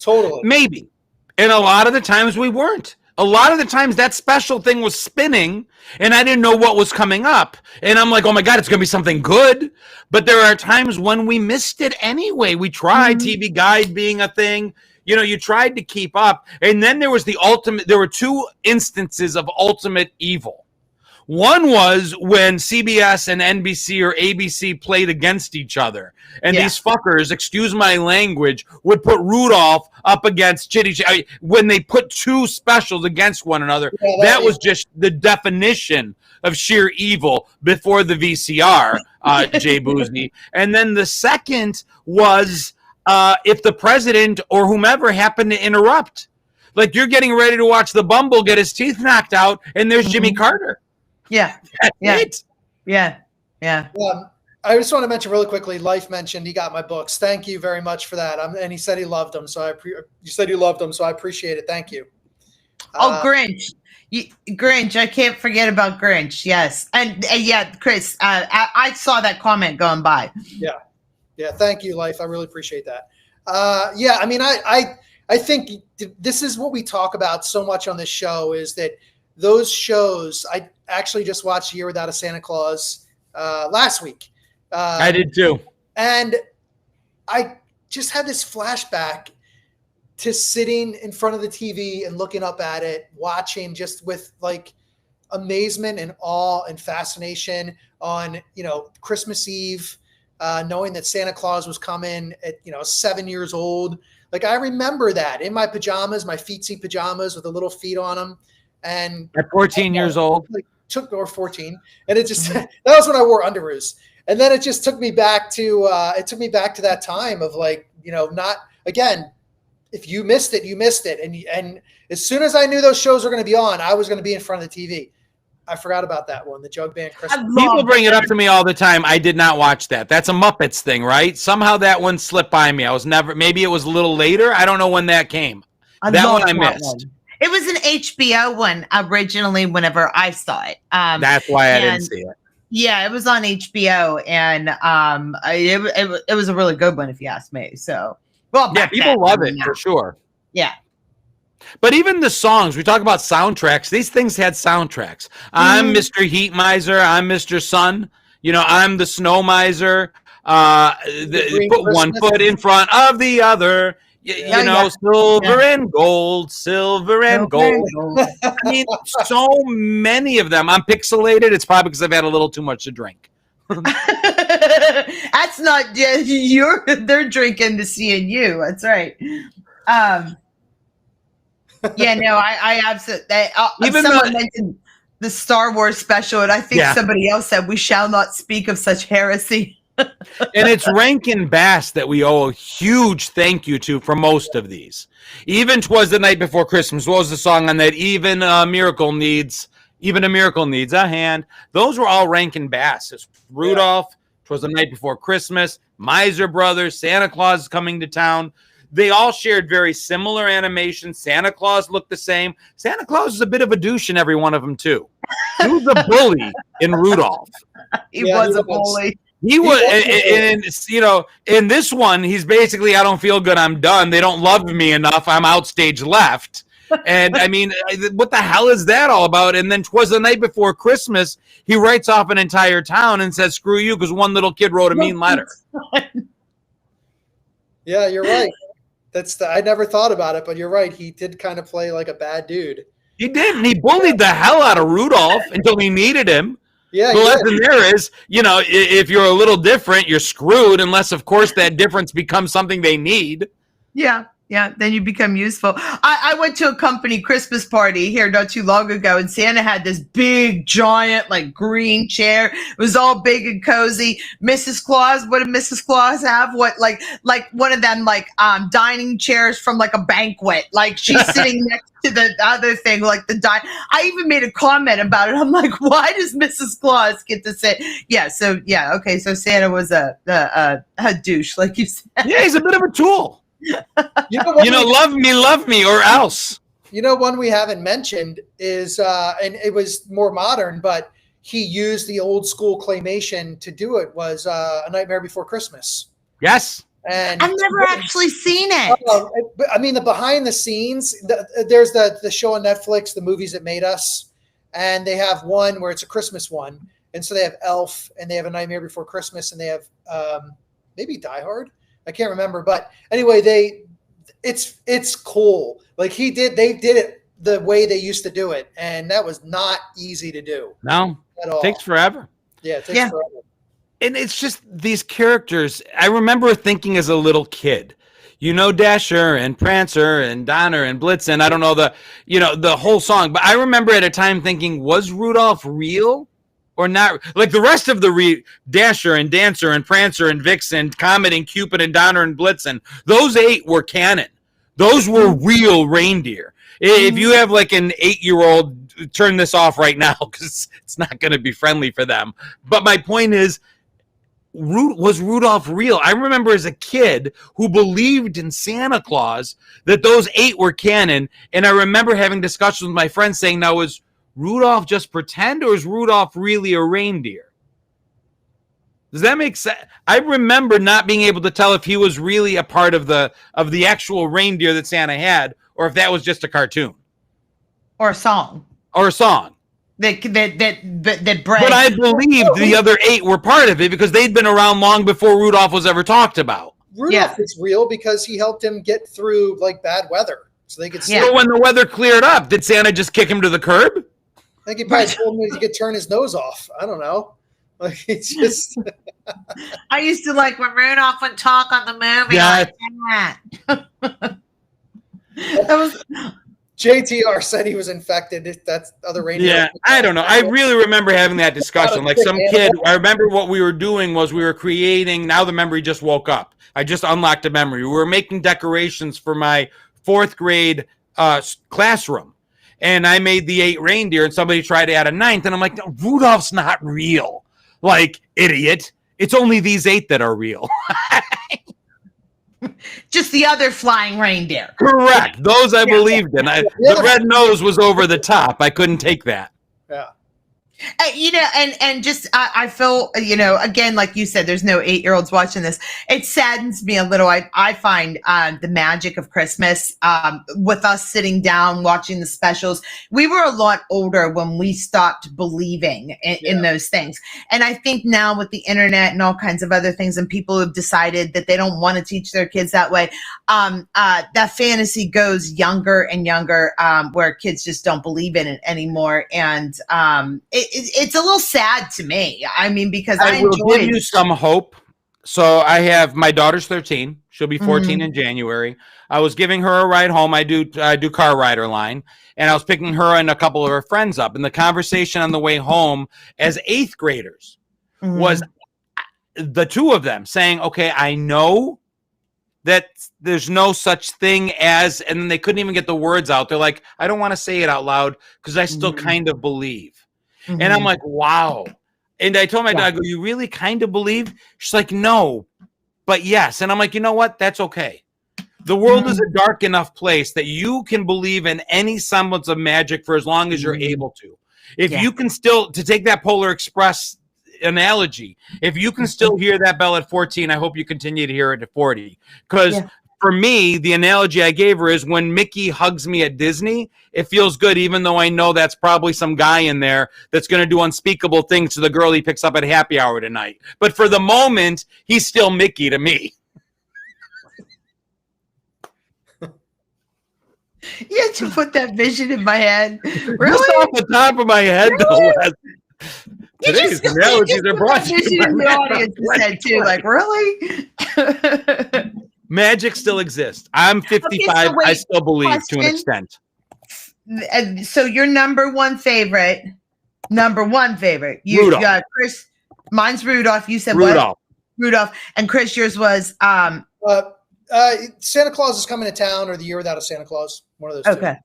Totally. Maybe. And a lot of the times we weren't. A lot of the times that special thing was spinning and I didn't know what was coming up. And I'm like, oh my God, it's going to be something good. But there are times when we missed it anyway. We tried TV Guide being a thing. You know, you tried to keep up. And then there was there were two instances of ultimate evil. One was when CBS and NBC or ABC played against each other. And these fuckers, excuse my language, would put Rudolph up against Chitty Chitty. When they put two specials against one another, that was just the definition of sheer evil before the VCR, Jay Boozy. And then the second was if the president or whomever happened to interrupt. Like you're getting ready to watch the Bumble get his teeth knocked out, and there's Jimmy Carter. Yeah. That's it. Yeah. Yeah. I just want to mention really quickly. Life mentioned he got my books. Thank you very much for that. And he said he loved them. So you said you loved them, so I appreciate it. Thank you. Grinch. Grinch. I can't forget about Grinch. Yes. And yeah, Chris, I saw that comment going by. Yeah. Thank you, Life. I really appreciate that. Yeah. I mean, I think this is what we talk about so much on this show is that those shows. I actually just watched Year Without a Santa Claus last week. I did too. And I just had this flashback to sitting in front of the TV and looking up at it, watching just with like amazement and awe and fascination on, Christmas Eve, knowing that Santa Claus was coming at, 7 years old. Like I remember that in my pajamas, my feetsy pajamas with the little feet on them. And at 14 years old, or 14. And it just, that was when I wore underoos. And then it just took me back to that time of like, not, again, if you missed it, you missed it. And as soon as I knew those shows were going to be on, I was going to be in front of the TV. I forgot about that one, the Jug Band Christmas. People bring it up to me all the time. I did not watch that. That's a Muppets thing, right? Somehow that one slipped by me. Maybe it was a little later. I don't know when that came. That one I missed. It was an HBO one originally whenever I saw it. That's why I didn't see it. Yeah, it was on HBO, and it was a really good one if you ask me. So, well, yeah, people love it for sure. Yeah. But even the songs, we talk about soundtracks. These things had soundtracks. I'm Mr. Heat Miser. I'm Mr. Sun. I'm the Snow Miser. Put one foot in front of the other. Silver and gold, silver and gold. I mean, so many of them. I'm pixelated. It's probably because I've had a little too much to drink. That's not they're drinking to seeing you. That's right. Yeah, no, I absolutely. Even someone mentioned the Star Wars special, and I think somebody else said we shall not speak of such heresy. And it's Rankin Bass that we owe a huge thank you to for most of these. Even 'Twas the Night Before Christmas. What was the song on that? Even a miracle needs a hand. Those were all Rankin Bass. It's Rudolph, 'Twas the Night Before Christmas, Miser Brothers, Santa Claus is Coming to Town. They all shared very similar animation. Santa Claus looked the same. Santa Claus is a bit of a douche in every one of them, too. He was a bully in Rudolph. He was a bully. He was, and in this one, he's basically, I don't feel good, I'm done. They don't love me enough. I'm out stage left. And I mean, what the hell is that all about? And then 'Twas the Night Before Christmas, he writes off an entire town and says, screw you, because one little kid wrote a mean letter. Yeah, you're right. I never thought about it, but you're right. He did kind of play like a bad dude. He did, and he bullied the hell out of Rudolph until he needed him. Yeah, the lesson there is, if you're a little different, you're screwed, unless, of course, that difference becomes something they need. Yeah, then you become useful. I went to a company Christmas party here not too long ago, and Santa had this big, giant, like, green chair. It was all big and cozy. Mrs. Claus, what did Mrs. Claus have? What, like one of them, like, dining chairs from, like, a banquet. Like, she's sitting next to the other thing, like the I even made a comment about it. I'm like, why does Mrs. Claus get to sit? Yeah, so Santa was a douche, like you said. Yeah, he's a bit of a tool. Love me, or else. One we haven't mentioned is, and it was more modern, but he used the old school claymation to do it, was A Nightmare Before Christmas. Yes. And I've never actually seen it. I mean, the behind the scenes, there's the show on Netflix, The Movies That Made Us, and they have one where it's a Christmas one. And so they have Elf, and they have A Nightmare Before Christmas, and they have maybe Die Hard. I can't remember. But anyway, it's cool. Like they did it the way they used to do it. And that was not easy to do. No, at all. It takes forever. Yeah, it takes forever. And it's just these characters. I remember thinking as a little kid, Dasher and Prancer and Donner and Blitzen. I don't know the whole song, but I remember at a time thinking, was Rudolph real or not? Like the rest of the Dasher and Dancer and Prancer and Vixen, Comet and Cupid and Donner and Blitzen, those 8 were canon. Those were real reindeer. If you have like an 8-year-old, turn this off right now because it's not going to be friendly for them. But my point is, was Rudolph real? I remember as a kid who believed in Santa Claus that those 8 were canon, and I remember having discussions with my friends saying, now, is Rudolph just pretend, or is Rudolph really a reindeer? Does that make sense? I remember not being able to tell if he was really a part of the actual reindeer that Santa had, or if that was just a cartoon. Or a song. That But I believed the other 8 were part of it because they'd been around long before Rudolph was ever talked about. Rudolph is real because he helped him get through like bad weather, so they could see. So when the weather cleared up, did Santa just kick him to the curb? I think he probably told him he could turn his nose off. I don't know. Like it's just. I used to like when Rudolph would talk on the movie like that. That was. JTR said he was infected. That's other reindeer. Yeah, I don't know. I really remember having that discussion. Like some kid, I remember what we were doing was we were creating, now the memory just woke up. I just unlocked a memory. We were making decorations for my 4th grade classroom. And I made the 8 reindeer and somebody tried to add a 9th. And I'm like, no, Rudolph's not real. Like, idiot. It's only these 8 that are real. Just the other flying reindeer. Correct. Those I believed in. The red nose was over the top. I couldn't take that. Yeah. And just I feel, again, like you said, there's no 8-year-olds watching this. It saddens me a little. I find the magic of Christmas with us sitting down watching the specials. We were a lot older when we stopped believing in those things. And I think now with the internet and all kinds of other things, and people have decided that they don't want to teach their kids that way, that fantasy goes younger and younger, where kids just don't believe in it anymore. And it's a little sad to me. I mean, because I will give you some hope. So I have my daughter's 13. She'll be 14 in January. I was giving her a ride home. I do car rider line, and I was picking her and a couple of her friends up. And the conversation on the way home as 8th graders was the 2 of them saying, "Okay, I know that there's no such thing as," and then they couldn't even get the words out. They're like, "I don't want to say it out loud because I still kind of believe." And I'm like, wow. And I told my dad, I go, "You really kind of believe?" She's like, "No, but yes." And I'm like, you know what? That's okay. The world is a dark enough place that you can believe in any semblance of magic for as long as you're able to. If you can still, to take that Polar Express analogy, if you can still hear that bell at 14, I hope you continue to hear it at 40. Because for me, the analogy I gave her is when Mickey hugs me at Disney, it feels good, even though I know that's probably some guy in there that's going to do unspeakable things to the girl he picks up at happy hour tonight. But for the moment, he's still Mickey to me. You had to put that vision in my head. Really? Just off the top of my head, Really? though. Today's analogies are brought to you by in the audience said too, like, really? Magic still exists. I'm 55. Okay, so wait, I still believe to an question. extent. So your number one favorite. Rudolph. Got Chris. Mine's Rudolph. You said Rudolph. What? Rudolph. And Chris, yours was Santa Claus is coming to town, or The Year Without a Santa Claus. One of those. okay.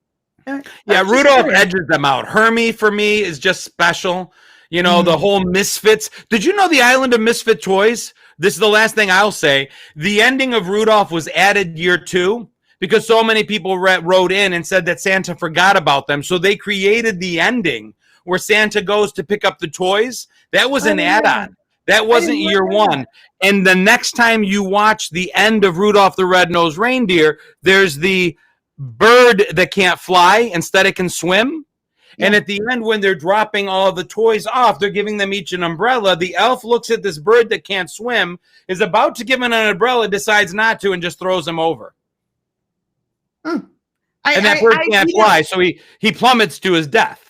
Yeah, Rudolph edges them out. Hermie for me is just special. You know, the whole Misfits. Did you know the Island of Misfit Toys? This is the last thing I'll say. The ending of Rudolph was added year 2 because so many people wrote in and said that Santa forgot about them. So they created the ending where Santa goes to pick up the toys. That was an add-on. That wasn't year 1. And the next time you watch the end of Rudolph the Red-Nosed Reindeer, there's the bird that can't fly, instead it can swim. And at the end, when they're dropping all the toys off, they're giving them each an umbrella. The elf looks at this bird that can't swim, is about to give him an umbrella, decides not to, and just throws him over. And that bird can't fly, so he plummets to his death.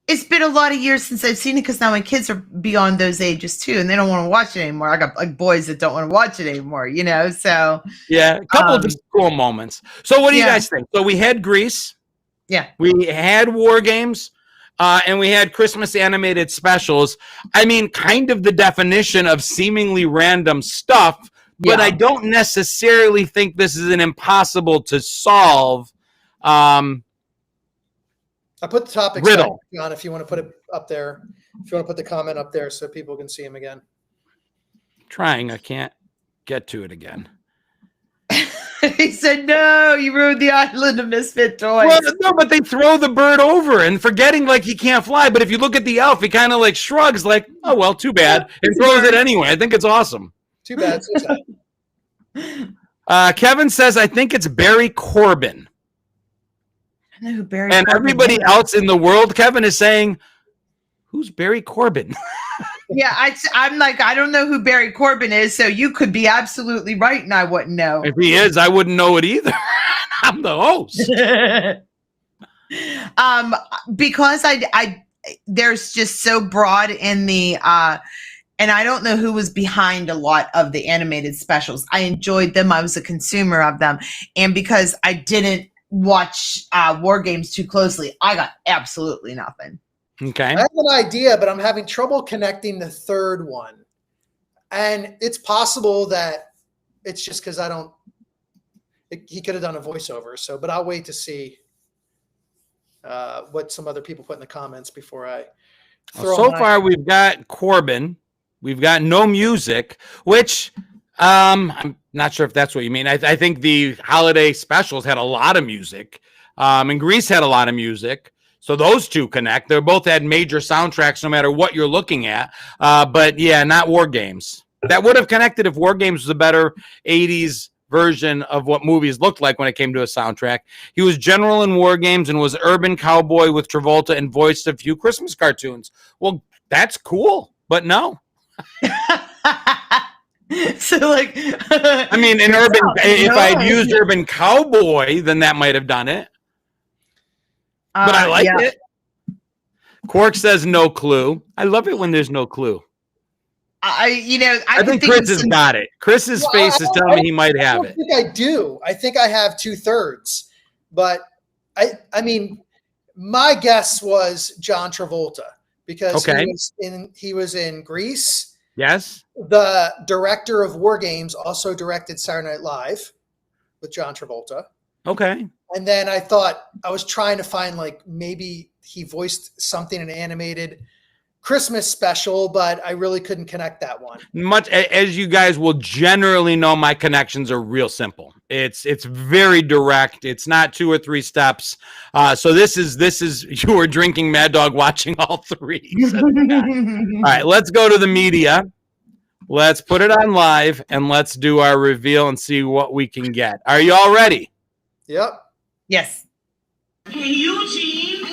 It's been a lot of years since I've seen it because now my kids are beyond those ages too, and they don't want to watch it anymore. I got like boys that don't want to watch it anymore, So yeah, a couple of just cool moments. So what do you guys think? So we had Grease. Yeah. We had War Games, and we had Christmas animated specials. I mean, kind of the definition of seemingly random stuff, but I don't necessarily think this is an impossible to solve I put the topic riddle on if you want to put it up there. If you want to put the comment up there so people can see him again. Trying, I can't get to it again. He said, "No, you ruined the Island of Misfit Toys." Well, no, but they throw the bird over and forgetting like he can't fly. But if you look at the elf, he kind of like shrugs like, "Oh, well, too bad," and throws it anyway. I think it's awesome. Too bad. So sad. Kevin says, I think it's Barry Corbin. I know who Barry and Corbin everybody is. else in the world, Kevin is saying, who's Barry Corbin? Yeah, I'm like, I don't know who Barry Corbin is, so you could be absolutely right, and I wouldn't know. If he is, I wouldn't know it either. I'm the host. Because I there's just so broad in the and I don't know who was behind a lot of the animated specials. I enjoyed them. I was a consumer of them, and because I didn't watch War Games too closely, I got absolutely nothing. Okay. I have an idea, but I'm having trouble connecting the third one. And it's possible that it's just because he could have done a voiceover. So, but I'll wait to see what some other people put in the comments before I throw So far, we've got Corbin. We've got no music, which I'm not sure if that's what you mean. I think the holiday specials had a lot of music. And Grease had a lot of music. So those two connect. They both had major soundtracks no matter what you're looking at. But yeah, not War Games. That would have connected if War Games was a better 80s version of what movies looked like when it came to a soundtrack. He was general in War Games and was urban cowboy with Travolta and voiced a few Christmas cartoons. Well, that's cool, but no. So like, I mean, if I'd used urban cowboy, then that might have done it. But I like it. Quark says no clue. I love it when there's no clue. I think Chris has got it. Chris's face is telling me he might have it. I think I do. I think I have 2/3. But I mean, my guess was John Travolta because he was in Grease. Yes. The director of War Games also directed Saturday Night Live with John Travolta. Okay. And then I was trying to find like maybe he voiced something in an animated Christmas special, but I really couldn't connect that one. Much as you guys will generally know, my connections are real simple. It's very direct. It's not 2 or 3 steps. So this is you were drinking Mad Dog watching all 3. All right, let's go to the media. Let's put it on live and let's do our reveal and see what we can get. Are you all ready? Yep. Yes. Hey, Eugene.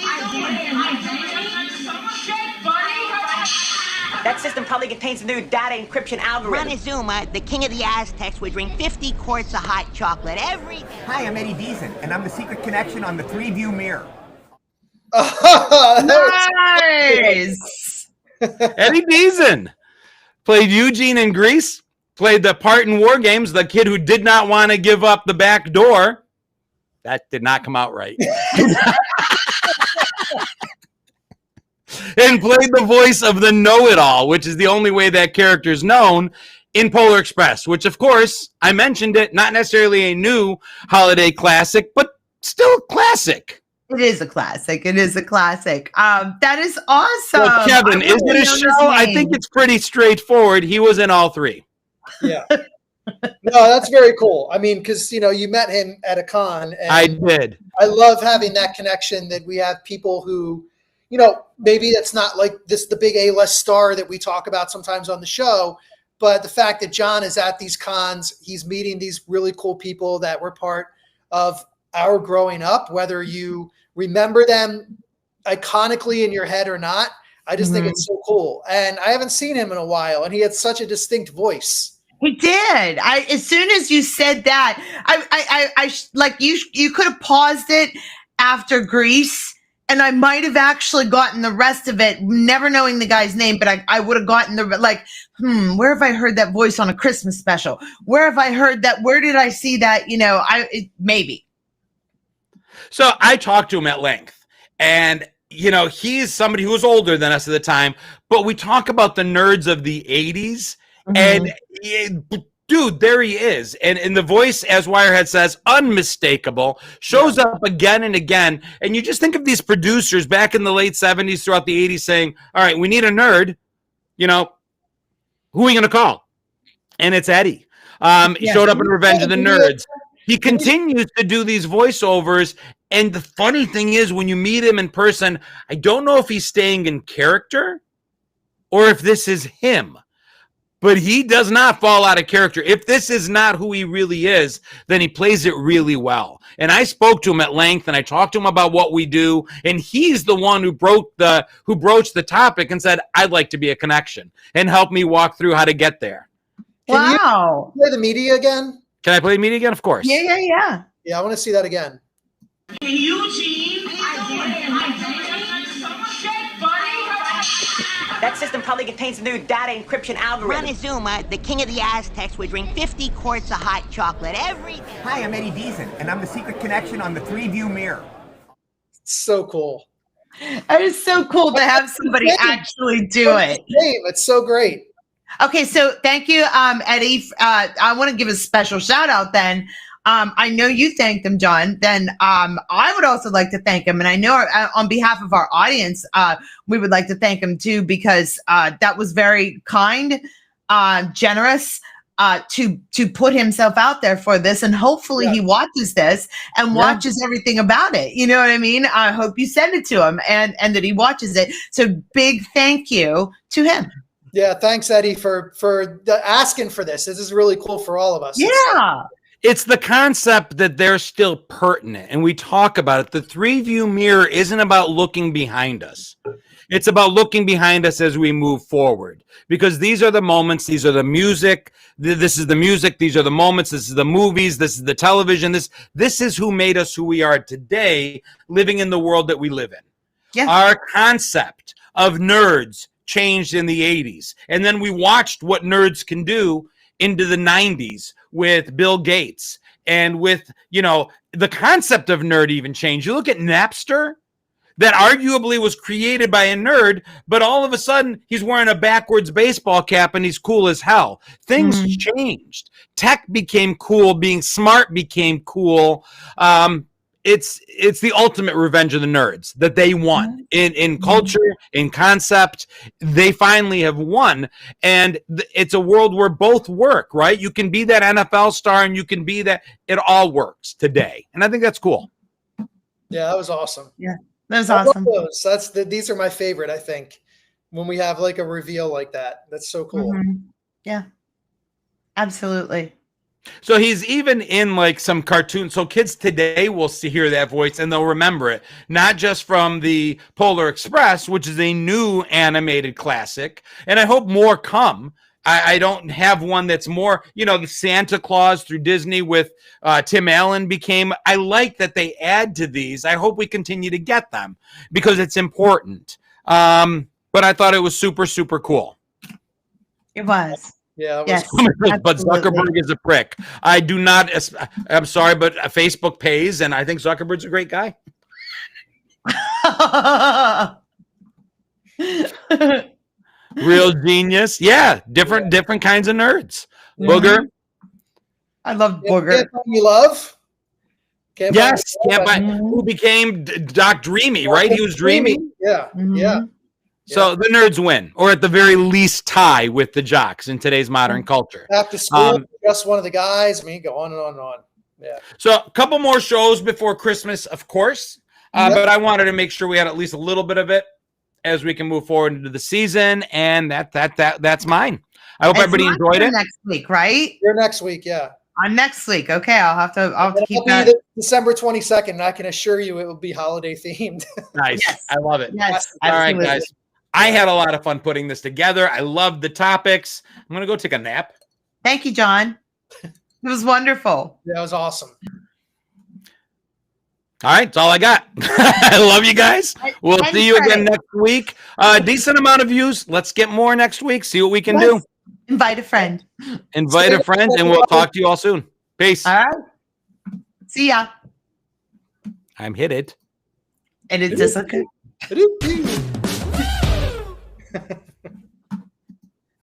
That system probably contains a new data encryption algorithm. Montezuma, the king of the Aztecs, would drink 50 quarts of hot chocolate every day. Hi, I'm Eddie Deason, and I'm the secret connection on the 3-view mirror. Nice. Eddie Deason played Eugene in Grease, played the part in War Games, the kid who did not want to give up the back door. That did not come out right. And played the voice of the know-it-all, which is the only way that character is known in Polar Express, which, of course, I mentioned it, not necessarily a new holiday classic, but still a classic. It is a classic. It is a classic. That is awesome. Well, Kevin, is it a show? I think it's pretty straightforward. He was in all 3. Yeah. No, that's very cool. I mean, because, you met him at a con. And I did. I love having that connection that we have people who, maybe that's not like the big A-list star that we talk about sometimes on the show, but the fact that John is at these cons, he's meeting these really cool people that were part of our growing up, whether you remember them iconically in your head or not. I just think it's so cool. And I haven't seen him in a while, and he had such a distinct voice. He did. As soon as you said that, I like you could have paused it after Grease, and I might have actually gotten the rest of it, never knowing the guy's name, but I would have gotten where have I heard that voice on a Christmas special? Where have I heard that? Where did I see that? Maybe. So I talked to him at length, and he's somebody who was older than us at the time, but we talk about the nerds of the 80s. And dude, there he is. And the voice, as Wirehead says, unmistakable, shows up again and again. And you just think of these producers back in the late 70s, throughout the 80s saying, all right, we need a nerd. Who are we going to call? And it's Eddie. He showed up in Revenge of the Nerds. He continues to do these voiceovers. And the funny thing is, when you meet him in person, I don't know if he's staying in character or if this is him. but he does not fall out of character. If this is not who he really is, then he plays it really well. And I spoke to him at length, and I talked to him about what we do, and he's the one who broached the topic and said, "I'd like to be a connection," and help me walk through how to get there. Can you Wow. play the media again? Can I play media again? Of course. Yeah. Yeah, I want to see that again. Hey, Eugene. Shit, buddy. That system probably contains the new data encryption algorithm. Montezuma, the king of the Aztecs, would drink 50 quarts of hot chocolate every day. Hi, I'm Eddie Deason, and I'm the secret connection on the 3-view mirror. So cool. It is so cool to have somebody actually do it. It's so great. Okay, so thank you, Eddie. I want to give a special shout out then. I know you thanked him, John. Then I would also like to thank him. And I know on behalf of our audience, we would like to thank him too, because that was very kind, generous to put himself out there for this. And hopefully he watches this and watches everything about it. You know what I mean? I hope you send it to him and that he watches it. So big thank you to him. Yeah, thanks, Eddie, for asking for this. This is really cool for all of us. Yeah. It's the concept that they're still pertinent, and we talk about it. The 3-view mirror isn't about looking behind us. It's about looking behind us as we move forward, because these are the moments, these are the music, this is the music, these are the moments, this is the movies, this is the television, this is who made us who we are today, living in the world that we live in. Yeah. Our concept of nerds changed in the 80s, and then we watched what nerds can do into the 90s with Bill Gates, and with, the concept of nerd even changed. You look at Napster, that arguably was created by a nerd, but all of a sudden he's wearing a backwards baseball cap and he's cool as hell. Things changed. Tech became cool. Being smart became cool. It's the ultimate revenge of the nerds that they won in culture, in concept. They finally have won, and it's a world where both work, right? You can be that NFL star, and you can be that. It all works today, and I think that's cool. Yeah, that was awesome. Yeah, that was I awesome. love those. These are my favorite, I think, when we have like a reveal like that. That's so cool. Yeah, absolutely. So he's even in like some cartoons. So kids today will hear that voice and they'll remember it, not just from the Polar Express, which is a new animated classic. And I hope more come. I don't have one that's more, the Santa Claus through Disney with Tim Allen became. I like that they add to these. I hope we continue to get them because it's important. But I thought it was super, super cool. It was. Yeah. It was Yes. cool. But Zuckerberg is a prick. I do not. I'm sorry, but Facebook pays, and I think Zuckerberg's a great guy. Real genius. Yeah, different kinds of nerds. Booger. I love Can't Booger. Buy Me Love. Can't Buy Me Yes, Love. can't buy. Who became Doc Dreamy? Right, he was Dreamy. Yeah. Yeah. So the nerds win, or at the very least tie with the jocks in today's modern culture. After school, just one of the guys. I mean, go on and on and on. Yeah. So a couple more shows before Christmas, of course. But I wanted to make sure we had at least a little bit of it as we can move forward into the season. And that's mine. I hope everybody enjoyed it. Next week, right? You're next week. Yeah. On next week. Okay. I'll have to keep It'll that. be December 22nd. And I can assure you it will be holiday themed. Nice. Yes. I love it. Yes. All right, Absolutely. guys. I had a lot of fun putting this together. I loved the topics. I'm going to go take a nap. Thank you, John. It was wonderful. That was awesome. All right, that's all I got. I love you guys. We'll see you again next week. Decent amount of views. Let's get more next week. See what we can do. Invite a friend. Invite a friend, and we'll talk to you all soon. Peace. All right. See ya. I'm hit it. And it's just okay.